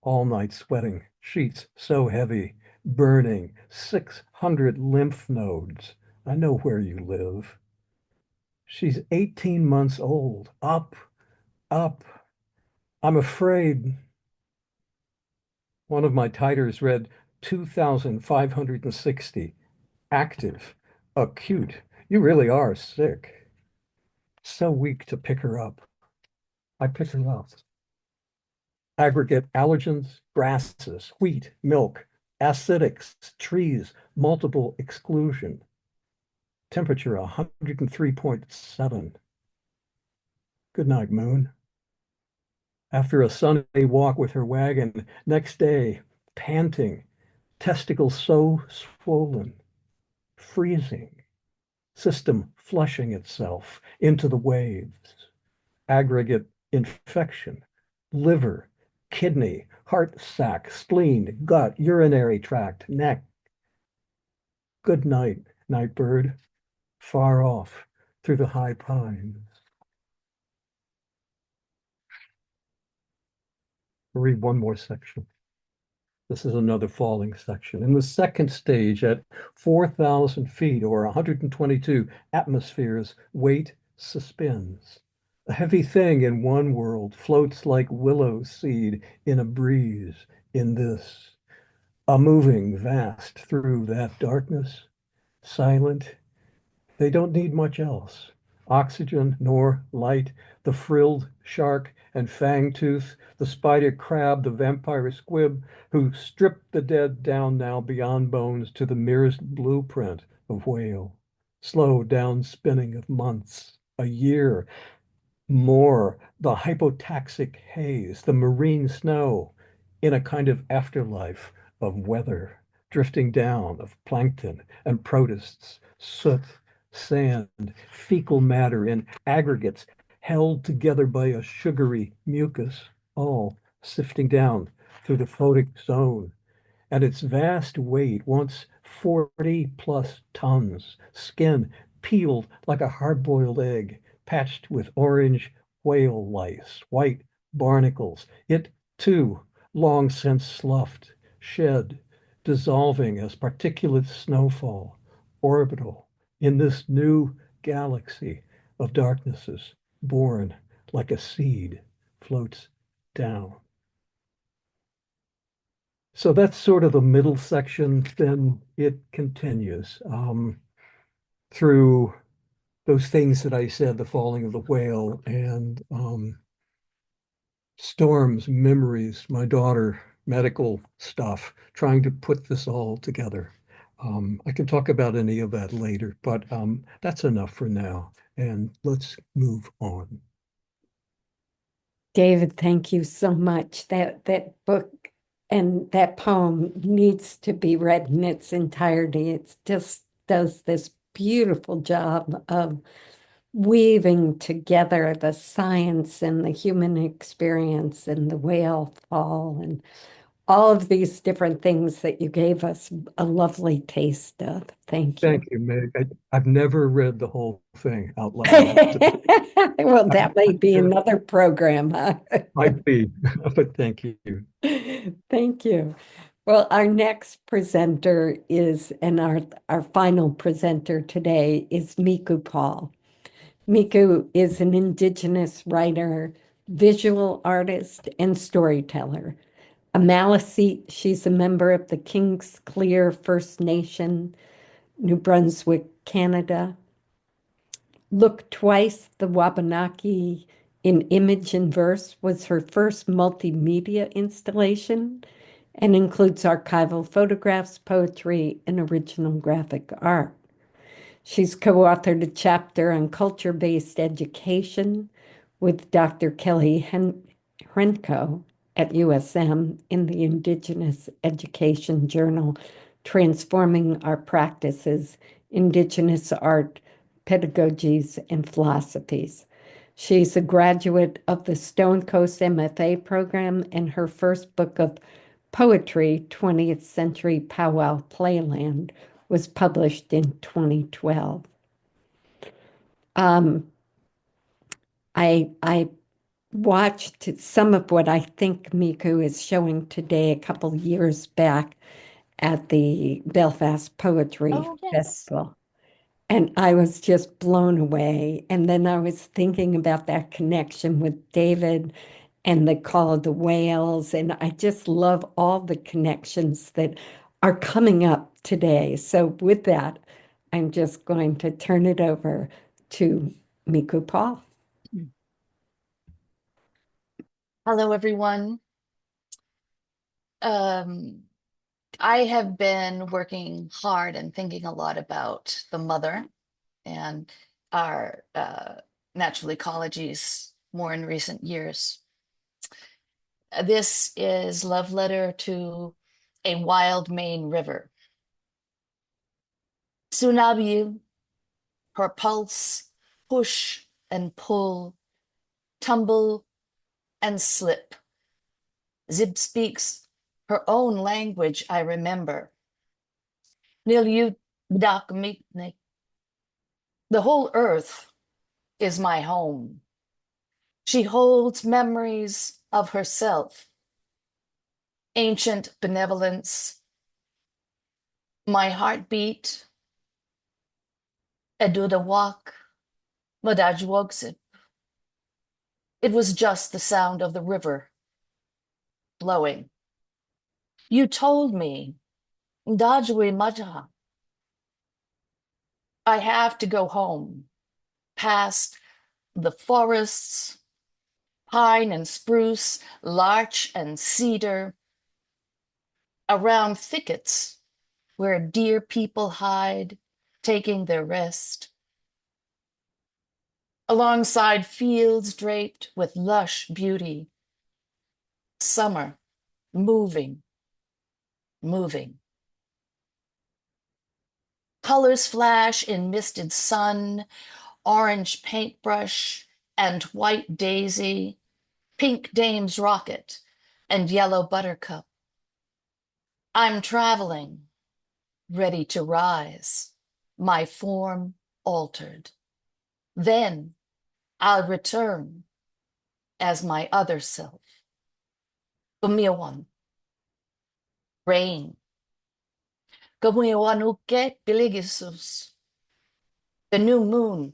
all night sweating, sheets so heavy, burning, 600 lymph nodes. I know where you live. She's 18 months old. Up, up. I'm afraid. One of my titers read 2,560. Active, acute. You really are sick. So weak to pick her up. I pick her up. Aggregate allergens, grasses, wheat, milk, acidics, trees, multiple exclusion. Temperature 103.7. Good night, Moon. After a sunny walk with her wagon, next day, panting, testicles so swollen, freezing, system flushing itself into the waves. Aggregate infection, liver, kidney, heart sac, spleen, gut, urinary tract, neck. Good night, nightbird, far off through the high pines. I'll read one more section. This is another falling section. In the second stage, at 4,000 feet or 122 atmospheres, weight suspends. A heavy thing in one world floats like willow seed in a breeze in this. A moving vast through that darkness, silent. They don't need much else. Oxygen nor light, the frilled shark and fangtooth, the spider crab, the vampire squib, who strip the dead down now beyond bones to the merest blueprint of whale. Slow down spinning of months, a year, more, the hypotaxic haze, the marine snow, in a kind of afterlife of weather, drifting down of plankton and protists, soot, sand, fecal matter in aggregates held together by a sugary mucus, all sifting down through the photic zone. And its vast weight, once 40 plus tons, skin peeled like a hard-boiled egg, patched with orange whale lice, white barnacles. It, too, long since sloughed, shed, dissolving as particulate snowfall, orbital, in this new galaxy of darknesses, born like a seed, floats down. So that's sort of the middle section. Then it continues through those things that I said, the falling of the whale and storms, memories, my daughter, medical stuff, trying to put this all together. I can talk about any of that later, but that's enough for now. And let's move on. David, thank you so much. That book and that poem needs to be read in its entirety. It just does this beautiful job of weaving together the science and the human experience and the whale fall and all of these different things that you gave us a lovely taste of. Thank you. Thank you, Meg. I've never read the whole thing out loud. Well, that might be another program, huh? Might be, but thank you. Thank you. Well, our next presenter is, and our final presenter today is Miku Paul. Miku is an Indigenous writer, visual artist, and storyteller. A Maliseet, she's a member of the Kings Clear First Nation, New Brunswick, Canada. Look Twice, the Wabanaki in Image and Verse was her first multimedia installation and includes archival photographs, poetry, and original graphic art. She's co-authored a chapter on culture-based education with Dr. Kelly Hrenko at USM in the Indigenous Education Journal, Transforming Our Practices, Indigenous Art, Pedagogies, and Philosophies. She's a graduate of the Stone Coast MFA program, and her first book of poetry, 20th Century Powwow Playland, was published in 2012. I watched some of what I think Miku is showing today a couple years back at the Belfast Poetry Oh, yes. Festival. And I was just blown away. And then I was thinking about that connection with David and the Call of the Whales. And I just love all the connections that are coming up today. So with that, I'm just going to turn it over to Miku Paul. Hello, everyone. I have been working hard and thinking a lot about the mother and our natural ecologies more in recent years. This is Love Letter to a Wild Main River. Tsunabi, her pulse, push and pull, tumble and slip. Zib speaks her own language, I remember. The whole earth is my home. She holds memories of herself, ancient benevolence, my heartbeat, Eduda walk, Madajwogsip. It was just the sound of the river flowing. You told me, Ndajwe Maja, I have to go home, past the forests, pine and spruce, larch and cedar, around thickets where dear people hide, taking their rest, alongside fields draped with lush beauty, summer moving, moving. Colors flash in misted sun, orange paintbrush and white daisy, pink dame's rocket and yellow buttercup. I'm traveling, ready to rise, my form altered. Then I'll return, as my other self. Gumiawan, rain. Gumiawan uke piligisus. The new moon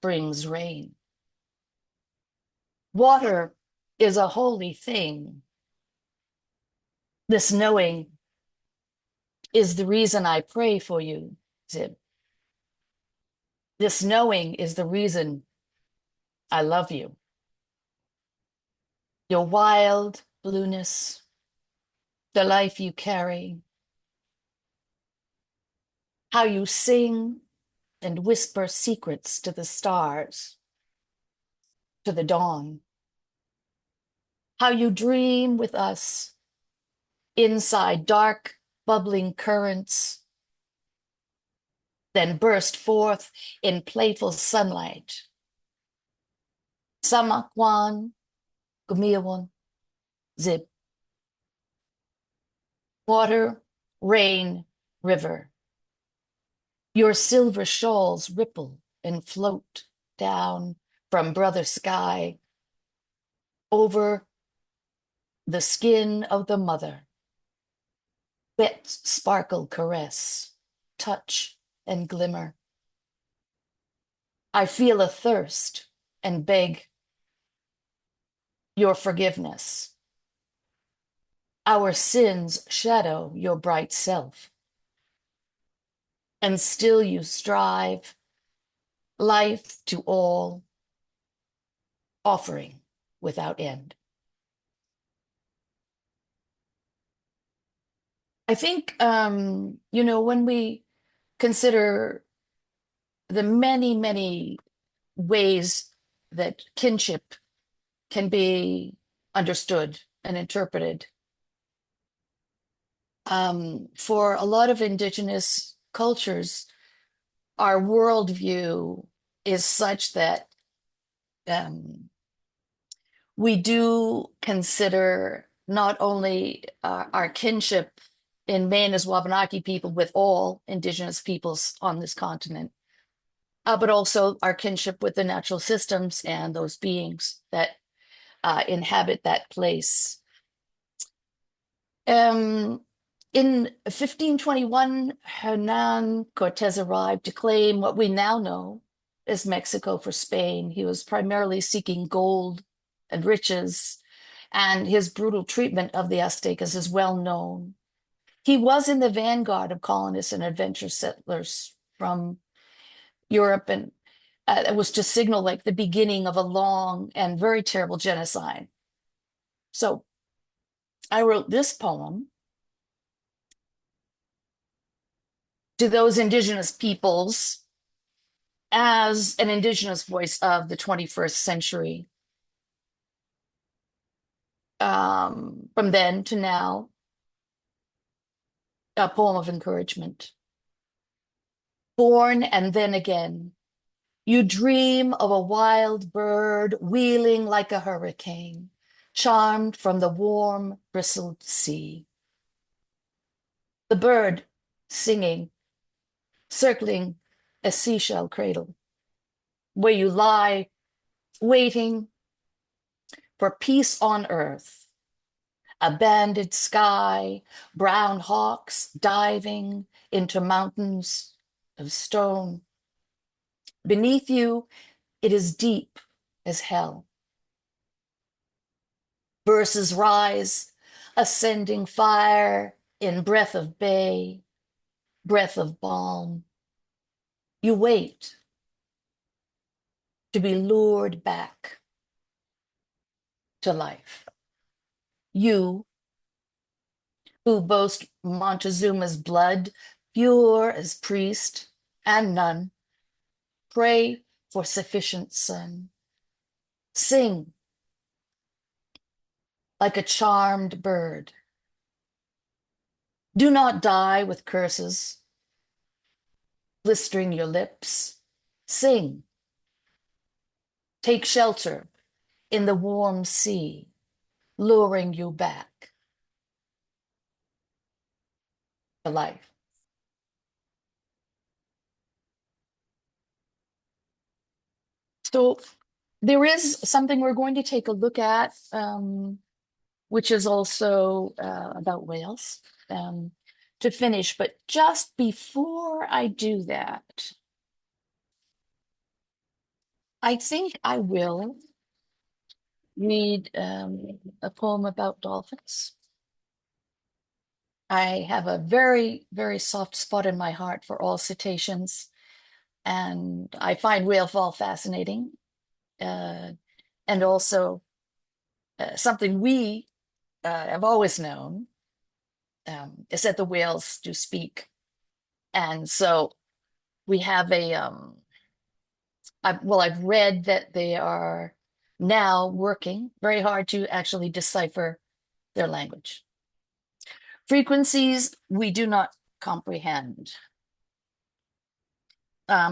brings rain. Water is a holy thing. This knowing is the reason I pray for you, Zib. This knowing is the reason I love you. Your wild blueness, the life you carry, how you sing and whisper secrets to the stars, to the dawn, how you dream with us inside dark, bubbling currents, then burst forth in playful sunlight. Samakwan, Gumiawan, Zib. Water, rain, river. Your silver shawls ripple and float down from brother sky over the skin of the mother. Wet sparkle caress, touch and glimmer. I feel a thirst and beg your forgiveness. Our sins shadow your bright self, and still you strive, life to all, offering without end. I think, when we consider the many, many ways that kinship can be understood and interpreted, for a lot of indigenous cultures, our worldview is such that we do consider not only our kinship in Maine as Wabanaki people with all indigenous peoples on this continent, but also our kinship with the natural systems and those beings that inhabit that place. In 1521, Hernan Cortes arrived to claim what we now know as Mexico for Spain. He was primarily seeking gold and riches, and his brutal treatment of the Aztecas is well known. He was in the vanguard of colonists and adventure settlers from Europe, and it was to signal like the beginning of a long and very terrible genocide. So I wrote this poem to those indigenous peoples as an indigenous voice of the 21st century. From then to now, a poem of encouragement. Born and then again, you dream of a wild bird wheeling like a hurricane, charmed from the warm, bristled sea. The bird singing, circling a seashell cradle, where you lie waiting for peace on earth, a banded sky, brown hawks diving into mountains of stone. Beneath you, it is deep as hell. Verses rise, ascending fire in breath of bay, breath of balm. You wait to be lured back to life. You who boast Montezuma's blood, pure as priest and nun, pray for sufficient sun. Sing like a charmed bird. Do not die with curses blistering your lips. Sing. Take shelter in the warm sea, luring you back to life. So There is something we're going to take a look at, which is also about whales, to finish. But just before I do that, I think I will read a poem about dolphins. I have a very, very soft spot in my heart for all cetaceans, and I find whale fall fascinating, and also something we have always known is that the whales do speak. And so we have I've read that they are now working very hard to actually decipher their language. Frequencies we do not comprehend.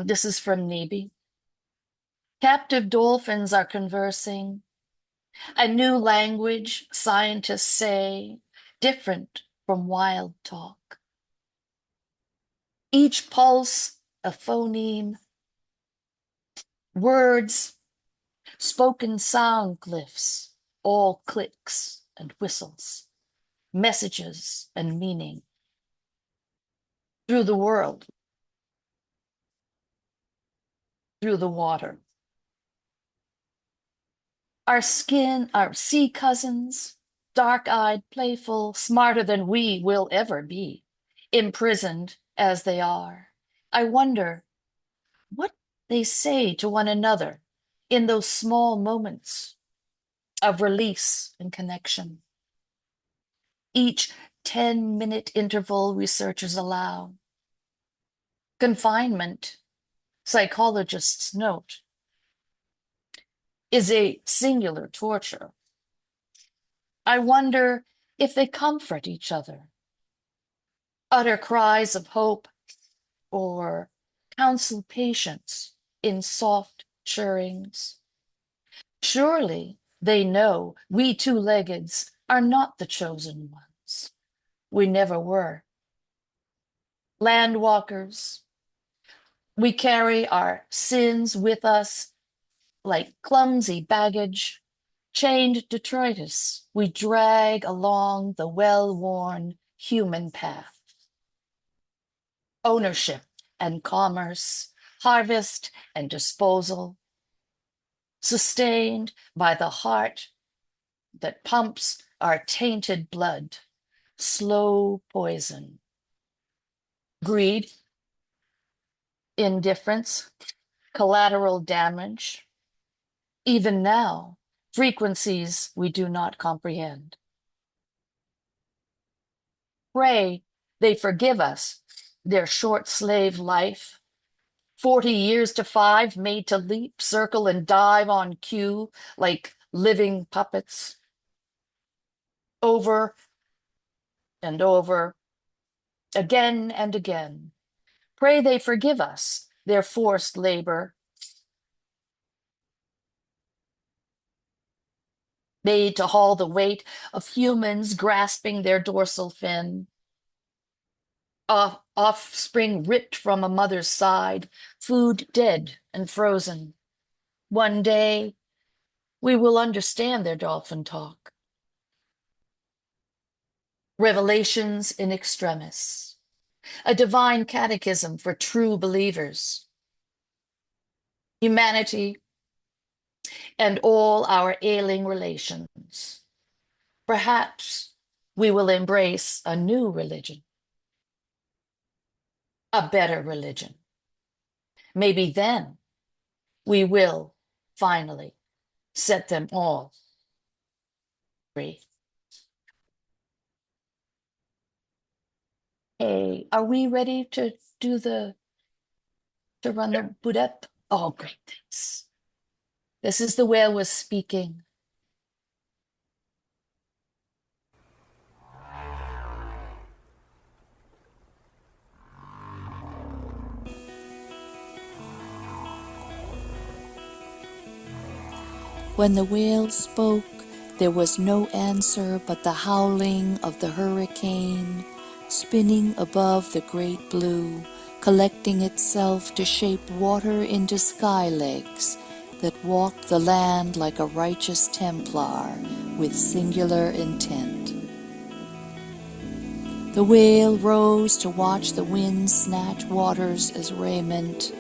This is from Neby. Captive dolphins are conversing. A new language, scientists say, different from wild talk. Each pulse a phoneme, words, spoken sound glyphs, all clicks and whistles, messages and meaning. Through the world, through the water. Our skin, our sea cousins, dark-eyed, playful, smarter than we will ever be, imprisoned as they are. I wonder what they say to one another in those small moments of release and connection. Each 10-minute interval researchers allow. Confinement, psychologists note, is a singular torture. I wonder if they comfort each other, utter cries of hope, or counsel patience in soft chirrings. Surely they know we two-leggeds are not the chosen ones. We never were. Landwalkers, we carry our sins with us like clumsy baggage. Chained detritus, we drag along the well-worn human path. Ownership and commerce, harvest and disposal, sustained by the heart that pumps our tainted blood, slow poison. Greed, indifference, collateral damage. Even now, frequencies we do not comprehend. Pray they forgive us their short slave life, 40 years to 5 made to leap, circle, and dive on cue like living puppets. Over and over, again and again. Pray they forgive us their forced labor, made to haul the weight of humans grasping their dorsal fin. Offspring ripped from a mother's side, food dead and frozen. One day, we will understand their dolphin talk. Revelations in extremis, a divine catechism for true believers. Humanity and all our ailing relations. Perhaps we will embrace a new religion, a better religion. Maybe then we will finally set them all free. Hey, are we ready to run the boot up? Oh, great, thanks. This is the whale was speaking. When the whale spoke, there was no answer but the howling of the hurricane, spinning above the great blue, collecting itself to shape water into sky legs, that walked the land like a righteous Templar with singular intent. The whale rose to watch the wind snatch waters as raiment,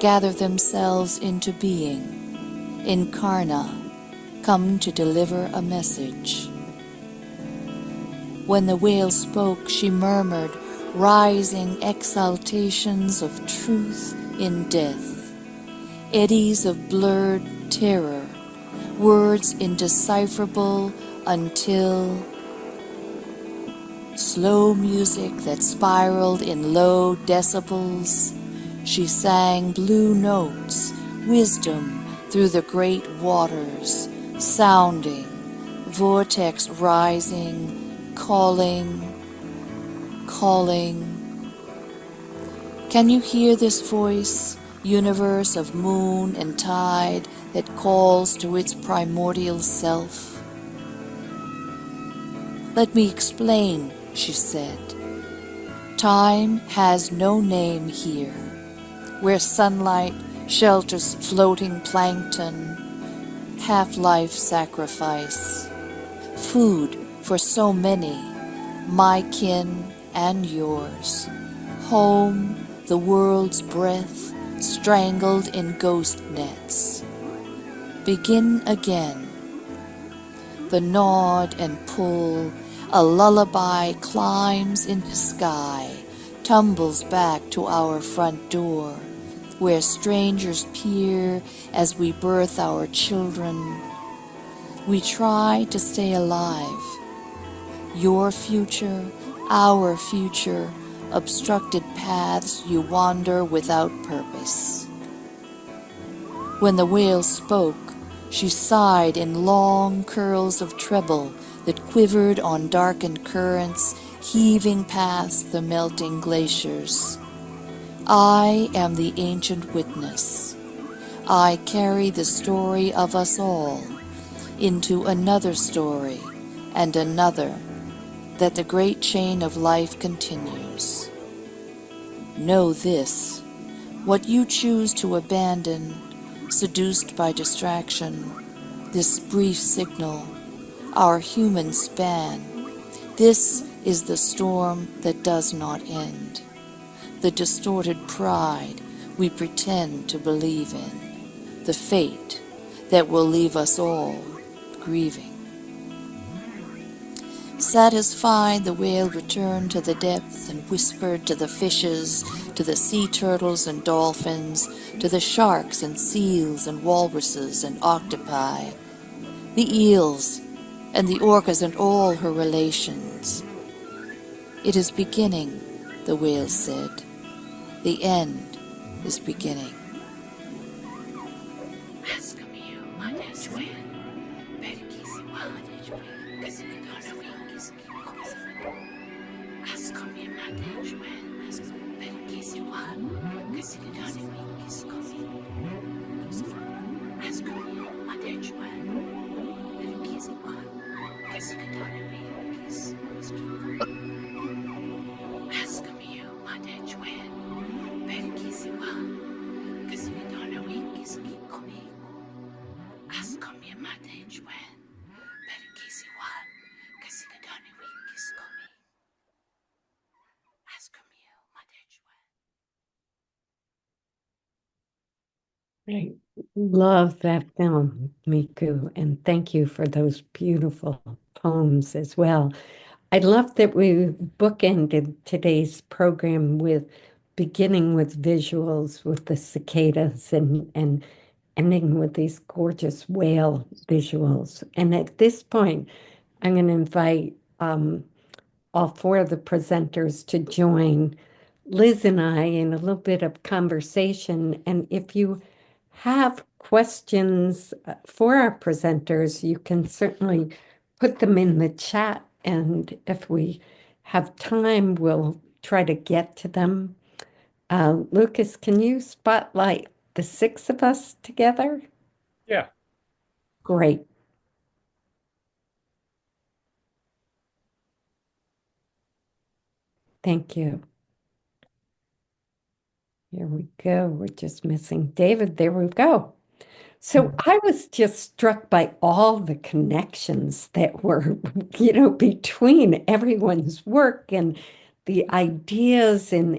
gather themselves into being, incarna, come to deliver a message. When the whale spoke, she murmured rising exaltations of truth in death, eddies of blurred terror, words indecipherable until slow music that spiraled in low decibels. She sang blue notes, wisdom through the great waters, sounding, vortex rising, calling, calling. Can you hear this voice, universe of moon and tide that calls to its primordial self? Let me explain, she said. Time has no name here, where sunlight shelters floating plankton, half-life sacrifice, food for so many, my kin and yours, home, the world's breath, strangled in ghost nets. Begin again. The nod and pull, a lullaby climbs into sky, tumbles back to our front door, where strangers peer as we birth our children. We try to stay alive. Your future, our future, obstructed paths you wander without purpose. When the whale spoke, she sighed in long curls of treble that quivered on darkened currents, heaving past the melting glaciers. I am the ancient witness. I carry the story of us all into another story and another, that the great chain of life continues. Know this, what you choose to abandon, seduced by distraction, this brief signal, our human span, this is the storm that does not end, the distorted pride we pretend to believe in, the fate that will leave us all grieving. Satisfied, the whale returned to the depths and whispered to the fishes, to the sea turtles and dolphins, to the sharks and seals and walruses and octopi, the eels and the orcas and all her relations. It is beginning, the whale said. The end is beginning. I love that film, Miku, and thank you for those beautiful poems as well. I love that we bookended today's program with beginning with visuals with the cicadas and ending with these gorgeous whale visuals. And at this point, I'm going to invite all four of the presenters to join Liz and I in a little bit of conversation. And if you have questions for our presenters, you can certainly put them in the chat. And if we have time, we'll try to get to them. Lucas, can you spotlight the six of us together? Yeah. Great. Thank you. Here we go. We're just missing David. There we go. So I was just struck by all the connections that were, between everyone's work and the ideas and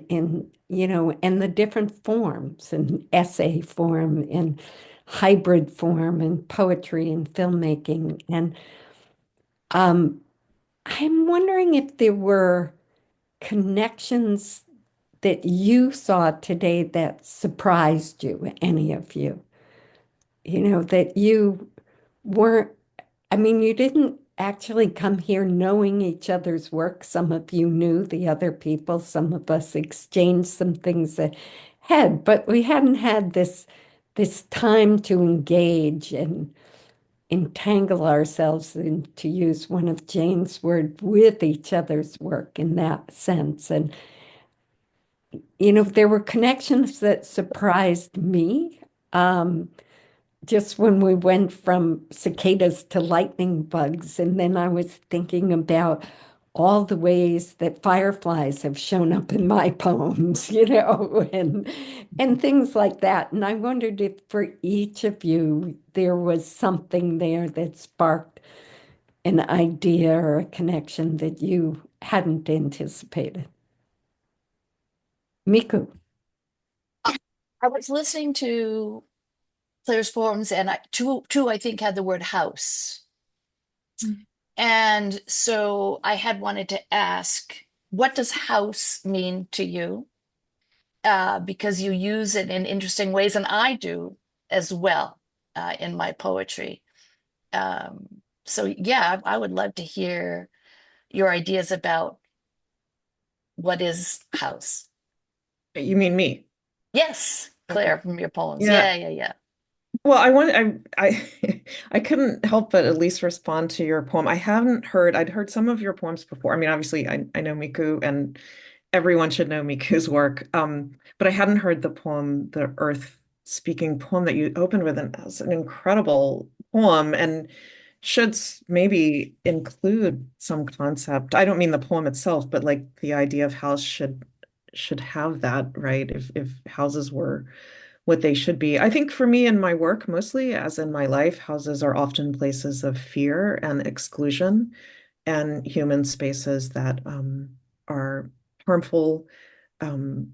the different forms and essay form and hybrid form and poetry and filmmaking. And um, I'm wondering if there were connections that you saw today that surprised you, any of you, that you weren't, I mean, you didn't actually come here knowing each other's work. Some of you knew the other people, some of us exchanged some things ahead, but we hadn't had this time to engage and entangle ourselves in, to use one of Jane's word, with each other's work in that sense. And there were connections that surprised me. Um, just when we went from cicadas to lightning bugs, and then I was thinking about all the ways that fireflies have shown up in my poems, and things like that. And I wondered if for each of you there was something there that sparked an idea or a connection that you hadn't anticipated. Miku. I was listening to Claire's poems, and two I think had the word house. And so I had wanted to ask, what does house mean to you? Because you use it in interesting ways, and I do as well in my poetry. So yeah, I would love to hear your ideas about what is house. You mean me? Yes, Okay. Claire, from your poems. Yeah. Yeah. Well, I I couldn't help but at least respond to your poem. I'd heard some of your poems before. I mean, obviously I know Miku and everyone should know Miku's work. But I hadn't heard the poem, the Earth Speaking poem that you opened with, and it's an incredible poem and should maybe include some concept. I don't mean the poem itself, but like the idea of house should have that, right? If houses were what they should be. I think for me in my work, mostly as in my life, houses are often places of fear and exclusion and human spaces that are harmful,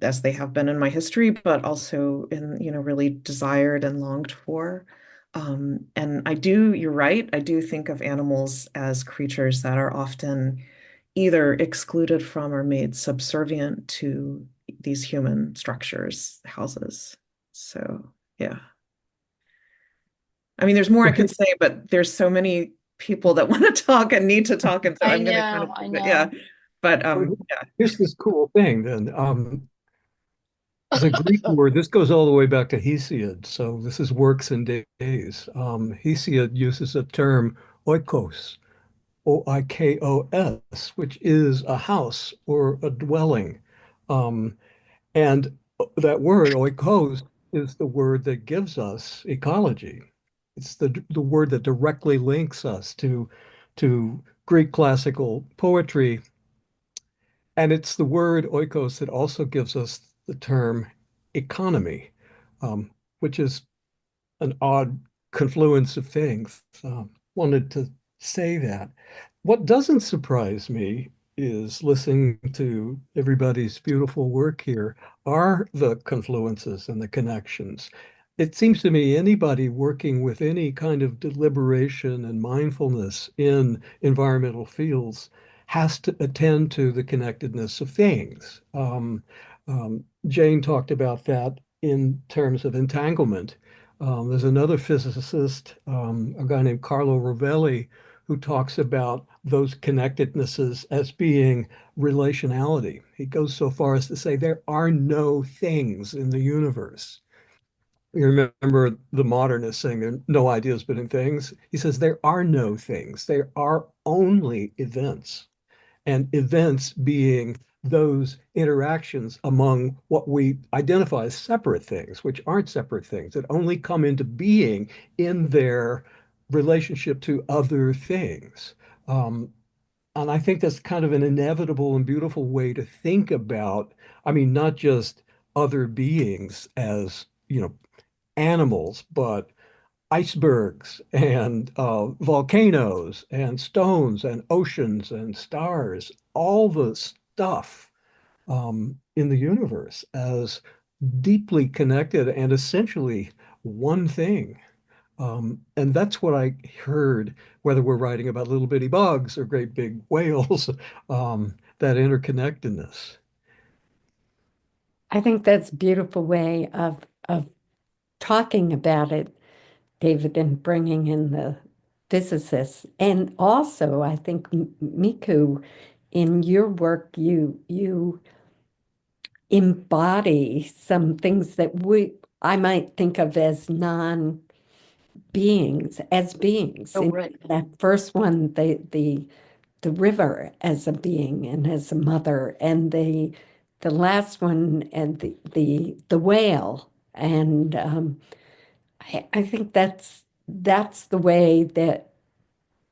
as they have been in my history, but also in, really desired and longed for. And you're right, I do think of animals as creatures that are often either excluded from or made subservient to these human structures, houses. So, yeah. I mean, there's more I Well, could say, but there's so many people that want to talk and need to talk, and so I I'm going to kind know, of, I yeah. know. But yeah. here's this cool thing then. The Greek word, this goes all the way back to Hesiod. So this is works and days. Hesiod uses the term oikos, Oikos, which is a house or a dwelling. Um, and that word oikos is the word that gives us ecology. It's the word that directly links us to Greek classical poetry. And it's the word oikos that also gives us the term economy, which is an odd confluence of things. Wanted to say that. What doesn't surprise me is listening to everybody's beautiful work here are the confluences and the connections. It seems to me anybody working with any kind of deliberation and mindfulness in environmental fields has to attend to the connectedness of things. Jane talked about that in terms of entanglement. There's another physicist, a guy named Carlo Rovelli, who talks about those connectednesses as being relationality. He goes so far as to say there are no things in the universe. You remember the modernists saying there are no ideas but in things? He says there are no things, there are only events, and events being those interactions among what we identify as separate things, which aren't separate things, that only come into being in their relationship to other things. Um, and I think that's kind of an inevitable and beautiful way to think about, I mean, not just other beings as, animals, but icebergs and volcanoes and stones and oceans and stars, all the stuff in the universe as deeply connected and essentially one thing. And that's what I heard, whether we're writing about little bitty bugs or great big whales, that interconnectedness. I think that's a beautiful way of talking about it, David, and bringing in the physicists. And also, I think Miku, in your work, you embody some things that we I might think of as non-beings, as beings. Oh, In right. that first one, the river as a being and as a mother, and the last one and the whale. And I think that's the way that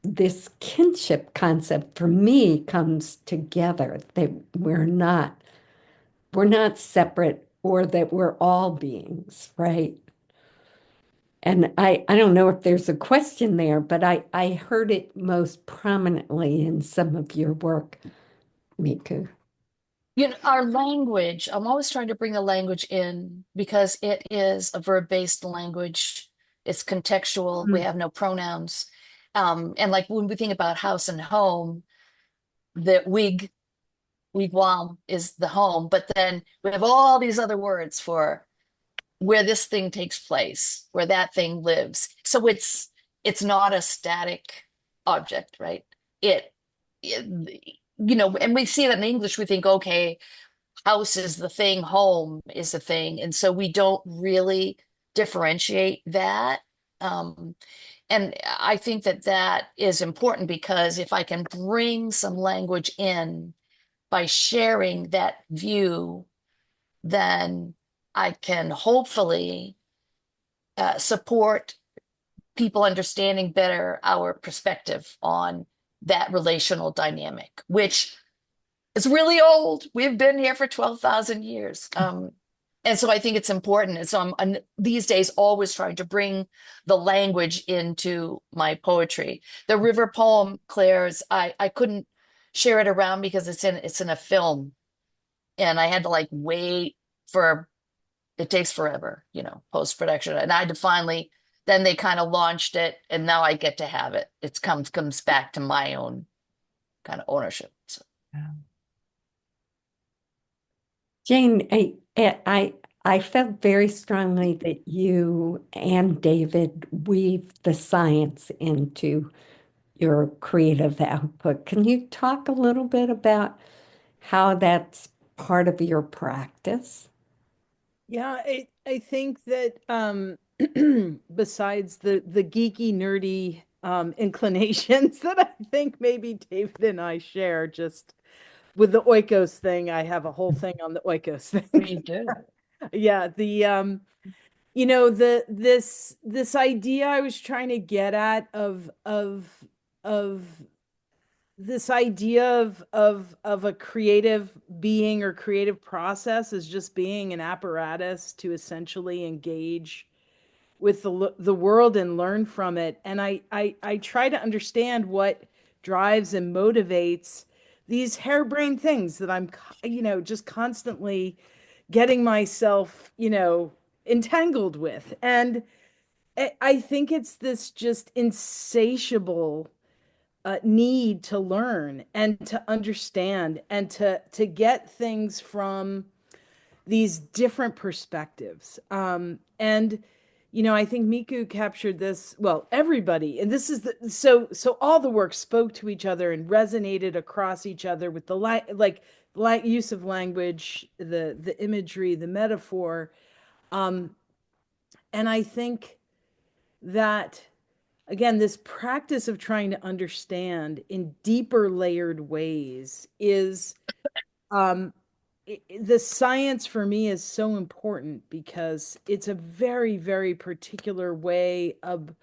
this kinship concept for me comes together, that we're not separate, or that we're all beings, right? And I don't know if there's a question there, but I heard it most prominently in some of your work, Miku. Our language, I'm always trying to bring the language in because it is a verb-based language. It's contextual. We Mm. have no pronouns. And like when we think about house and home, the wigwam is the home, but then we have all these other words for where this thing takes place, where that thing lives. So it's not a static object, right? It and we see that in English, we think, okay, house is the thing, home is the thing. And so we don't really differentiate that. Um, and I think that that is important because if I can bring some language in by sharing that view, then I can hopefully support people understanding better our perspective on that relational dynamic, which is really old. We've been here for 12,000 years. And so I think it's important. And so I'm these days always trying to bring the language into my poetry. The river poem, Claire's, I couldn't share it around because it's in a film, and I had to like wait for it takes forever, post production. And I had to finally, then they kind of launched it, and now I get to have it. It comes back to my own kind of ownership. So. Jane, I felt very strongly that you and David weave the science into your creative output. Can you talk a little bit about how that's part of your practice? Yeah, I think that besides the geeky, nerdy inclinations that I think maybe David and I share, just with the oikos thing, I have a whole thing on the oikos We thing. do. Yeah, this idea I was trying to get at of this idea of a creative being or creative process as just being an apparatus to essentially engage with the world and learn from it. And I try to understand what drives and motivates these harebrained things that I'm just constantly getting myself entangled with. And I think it's this just insatiable need to learn and to understand and to get things from these different perspectives. And I think Miku captured this, well, everybody, and this is so all the work spoke to each other and resonated across each other with the use of language, the imagery, the metaphor. Um, and I think that again, this practice of trying to understand in deeper layered ways is um, the science for me is so important because it's a very, very particular way of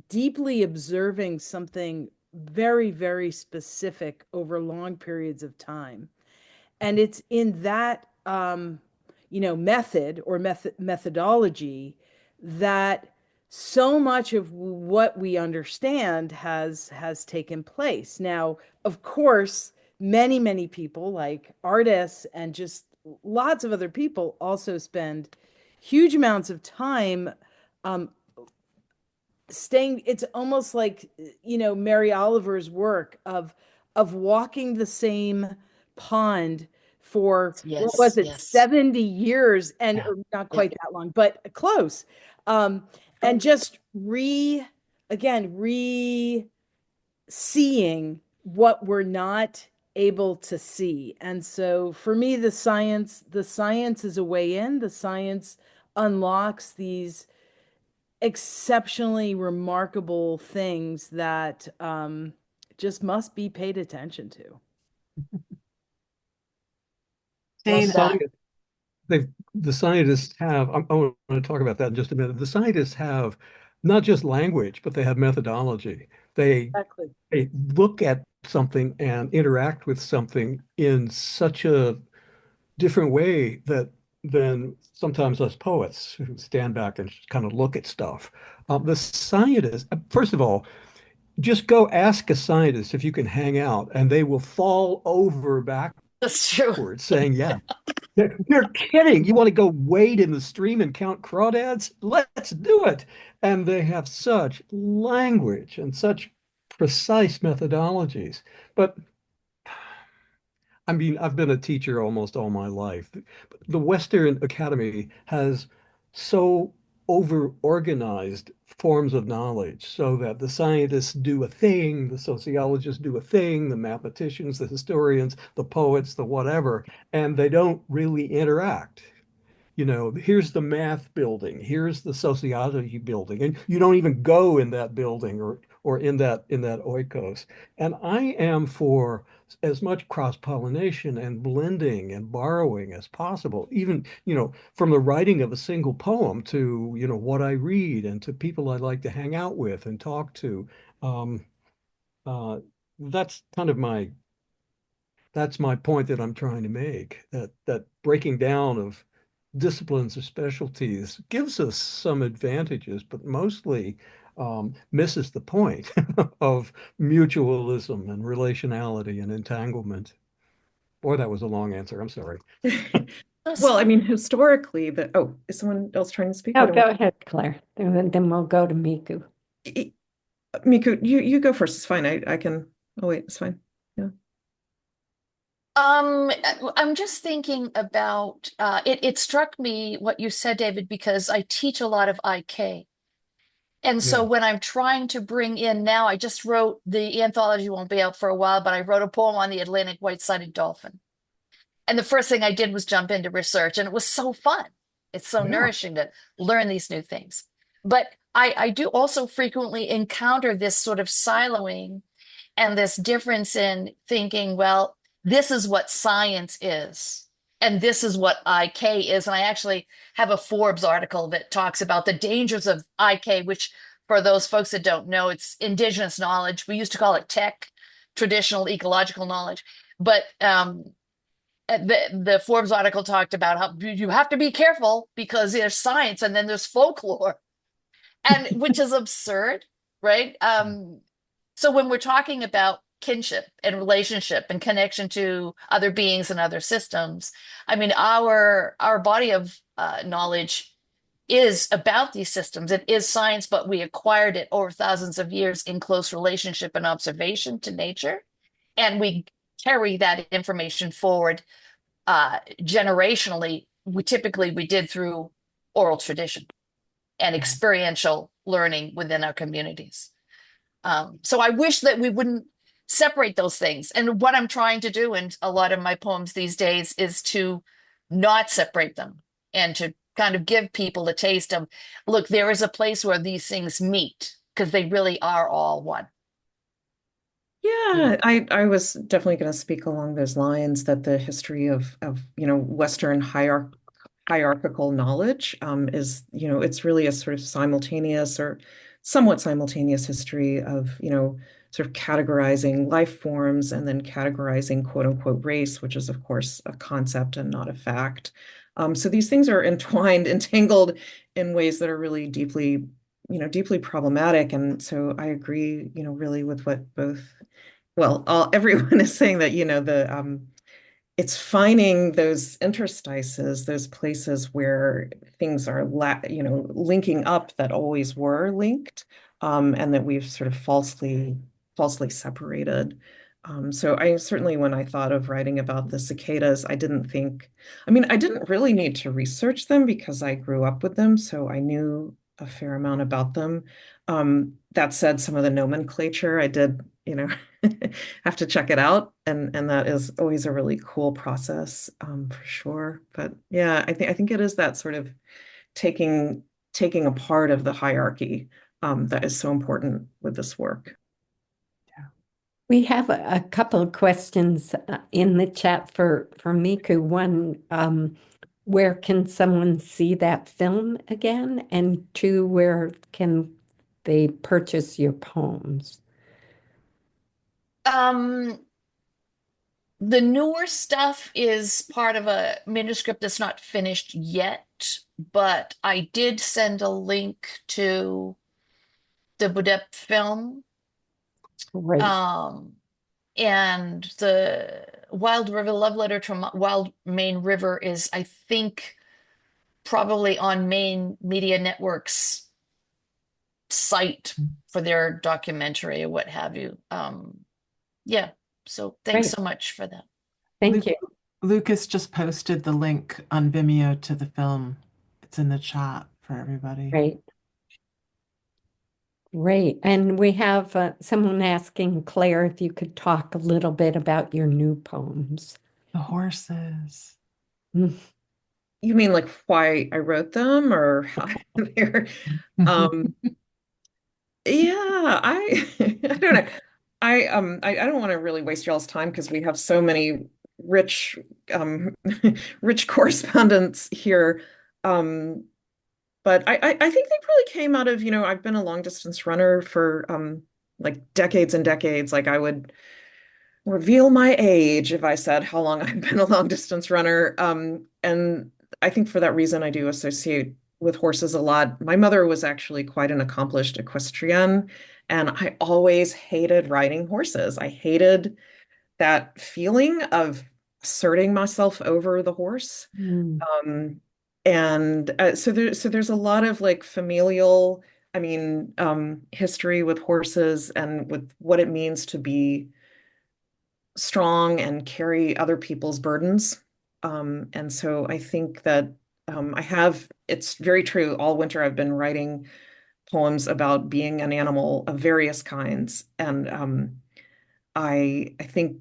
deeply observing something very, very specific over long periods of time. And it's in that, method or methodology that so much of what we understand has taken place. Now, of course, many people like artists and just lots of other people also spend huge amounts of time um, staying. It's almost like, Mary Oliver's work of walking the same pond for, what Yes, was it, yes. 70 years, and Yeah. or not Yep. quite that long, but close. And just seeing what we're not able to see. And so for me, the science is a way in. The science unlocks these exceptionally remarkable things that just must be paid attention to. Love Jane, that. They've the scientists have, I want to talk about that in just a minute. The scientists have not just language, but they have methodology. Exactly. They look at something and interact with something in such a different way that than sometimes us poets who stand back and kind of look at stuff. The scientists, first of all, just go ask a scientist if you can hang out, and they will fall over That's true. backwards saying, "Yeah, you're kidding. You want to go wade in the stream and count crawdads? Let's do it." And they have such language and such precise methodologies. But I mean, I've been a teacher almost all my life. The Western Academy has so over-organized forms of knowledge so that the scientists do a thing, the sociologists do a thing, the mathematicians, the historians, the poets, the whatever, and they don't really interact. Here's the math building, here's the sociology building, and you don't even go in that building or in that oikos. And I am for as much cross-pollination and blending and borrowing as possible, even, from the writing of a single poem to, what I read and to people I like to hang out with and talk to. Um, uh, that's kind of my point that I'm trying to make, that breaking down of disciplines or specialties gives us some advantages, but mostly misses the point of mutualism and relationality and entanglement. Boy, that was a long answer. I'm sorry. That's well, I fine. mean, historically, is someone else trying to speak? I Oh, don't go ahead, Claire. And then we'll go to Miku. Miku, you go first. It's fine. I can. Oh wait, it's fine. Yeah. I'm just thinking about it struck me what you said, David, because I teach a lot of IK. And so Yeah. when I'm trying to bring in now, I just wrote the anthology won't be out for a while, but I wrote a poem on the Atlantic white-sided dolphin. And the first thing I did was jump into research, and it was so fun. It's so Yeah. nourishing to learn these new things. But I do also frequently encounter this sort of siloing and this difference in thinking, well, this is what science is, and this is what IK is. And I actually have a Forbes article that talks about the dangers of IK, which, for those folks that don't know, it's indigenous knowledge. We used to call it tech, traditional ecological knowledge. But the Forbes article talked about how you have to be careful because there's science and then there's folklore, and which is absurd, right? So when we're talking about kinship and relationship and connection to other beings and other systems, I mean, our body of knowledge is about these systems. It is science, but we acquired it over thousands of years in close relationship and observation to nature, and we carry that information forward generationally. We did through oral tradition and experiential learning within our communities. So I wish that we wouldn't separate those things. And what I'm trying to do in a lot of my poems these days is to not separate them and to kind of give people a taste of, look, there is a place where these things meet because they really are all one. Yeah, I was definitely going to speak along those lines that the history of Western hierarchical knowledge is, it's really a sort of simultaneous or somewhat simultaneous history of, sort of categorizing life forms and then categorizing quote unquote race, which is of course a concept and not a fact. So these things are entwined, entangled in ways that are really deeply deeply problematic. And so I agree, really with what both, well, everyone is saying that, it's finding those interstices, those places where things are, linking up that always were linked, and that we've sort of falsely separated. So I certainly, when I thought of writing about the cicadas, I didn't really need to research them because I grew up with them, so I knew a fair amount about them. That said, some of the nomenclature I did, have to check it out, and that is always a really cool process, for sure. But yeah, I think it is that sort of taking taking a part of the hierarchy, that is so important with this work. We have a couple of questions in the chat for Miku. One, where can someone see that film again? And two, where can they purchase your poems? The newer stuff is part of a manuscript that's not finished yet, but I did send a link to the Budep film. Great. And the Wild River Love Letter to Wild Main River is, I think, probably on Main Media Network's site for their documentary or what have you. Yeah, so thanks Great. so much for that. Thank you. Lucas just posted the link on Vimeo to the film. It's in the chat for everybody. Great. Great. And we have someone asking Claire if you could talk a little bit about your new poems. The horses. Mm. You mean like why I wrote them or how they're, um, yeah, I don't know. I don't want to really waste y'all's time because we have so many rich rich correspondents here. Um, but I think they probably came out of, I've been a long distance runner for like decades and decades. Like I would reveal my age if I said how long I've been a long distance runner. And I think for that reason, I do associate with horses a lot. My mother was actually quite an accomplished equestrian, and I always hated riding horses. I hated that feeling of asserting myself over the horse. Mm. So there's a lot of like familial, history with horses and with what it means to be strong and carry other people's burdens. And so I think that it's very true. All winter I've been writing poems about being an animal of various kinds. And I think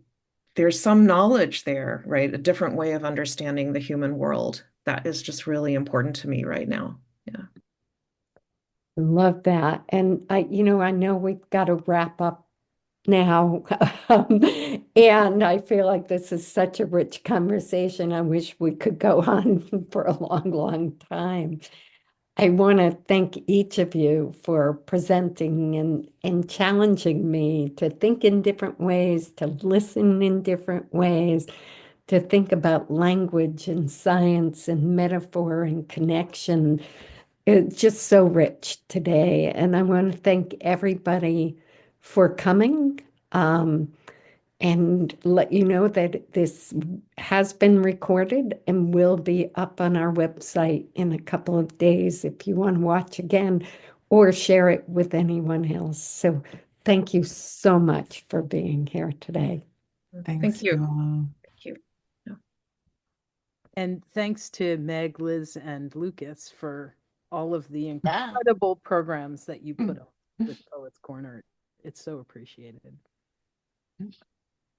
there's some knowledge there, right? A different way of understanding the human world that is just really important to me right now. Yeah. Love that. And I know we've got to wrap up now. And I feel like this is such a rich conversation. I wish we could go on for a long, long time. I want to thank each of you for presenting and challenging me to think in different ways, to listen in different ways, to think about language and science and metaphor and connection. It's just so rich today. And I want to thank everybody for coming. And let you know that this has been recorded and will be up on our website in a couple of days if you want to watch again or share it with anyone else. So thank you so much for being here today. Thanks, Thank you. Joelle. Thank you. Yeah. And thanks to Meg, Liz, and Lucas for all of the Yeah. incredible programs that you put on with Poets Corner. It's so appreciated.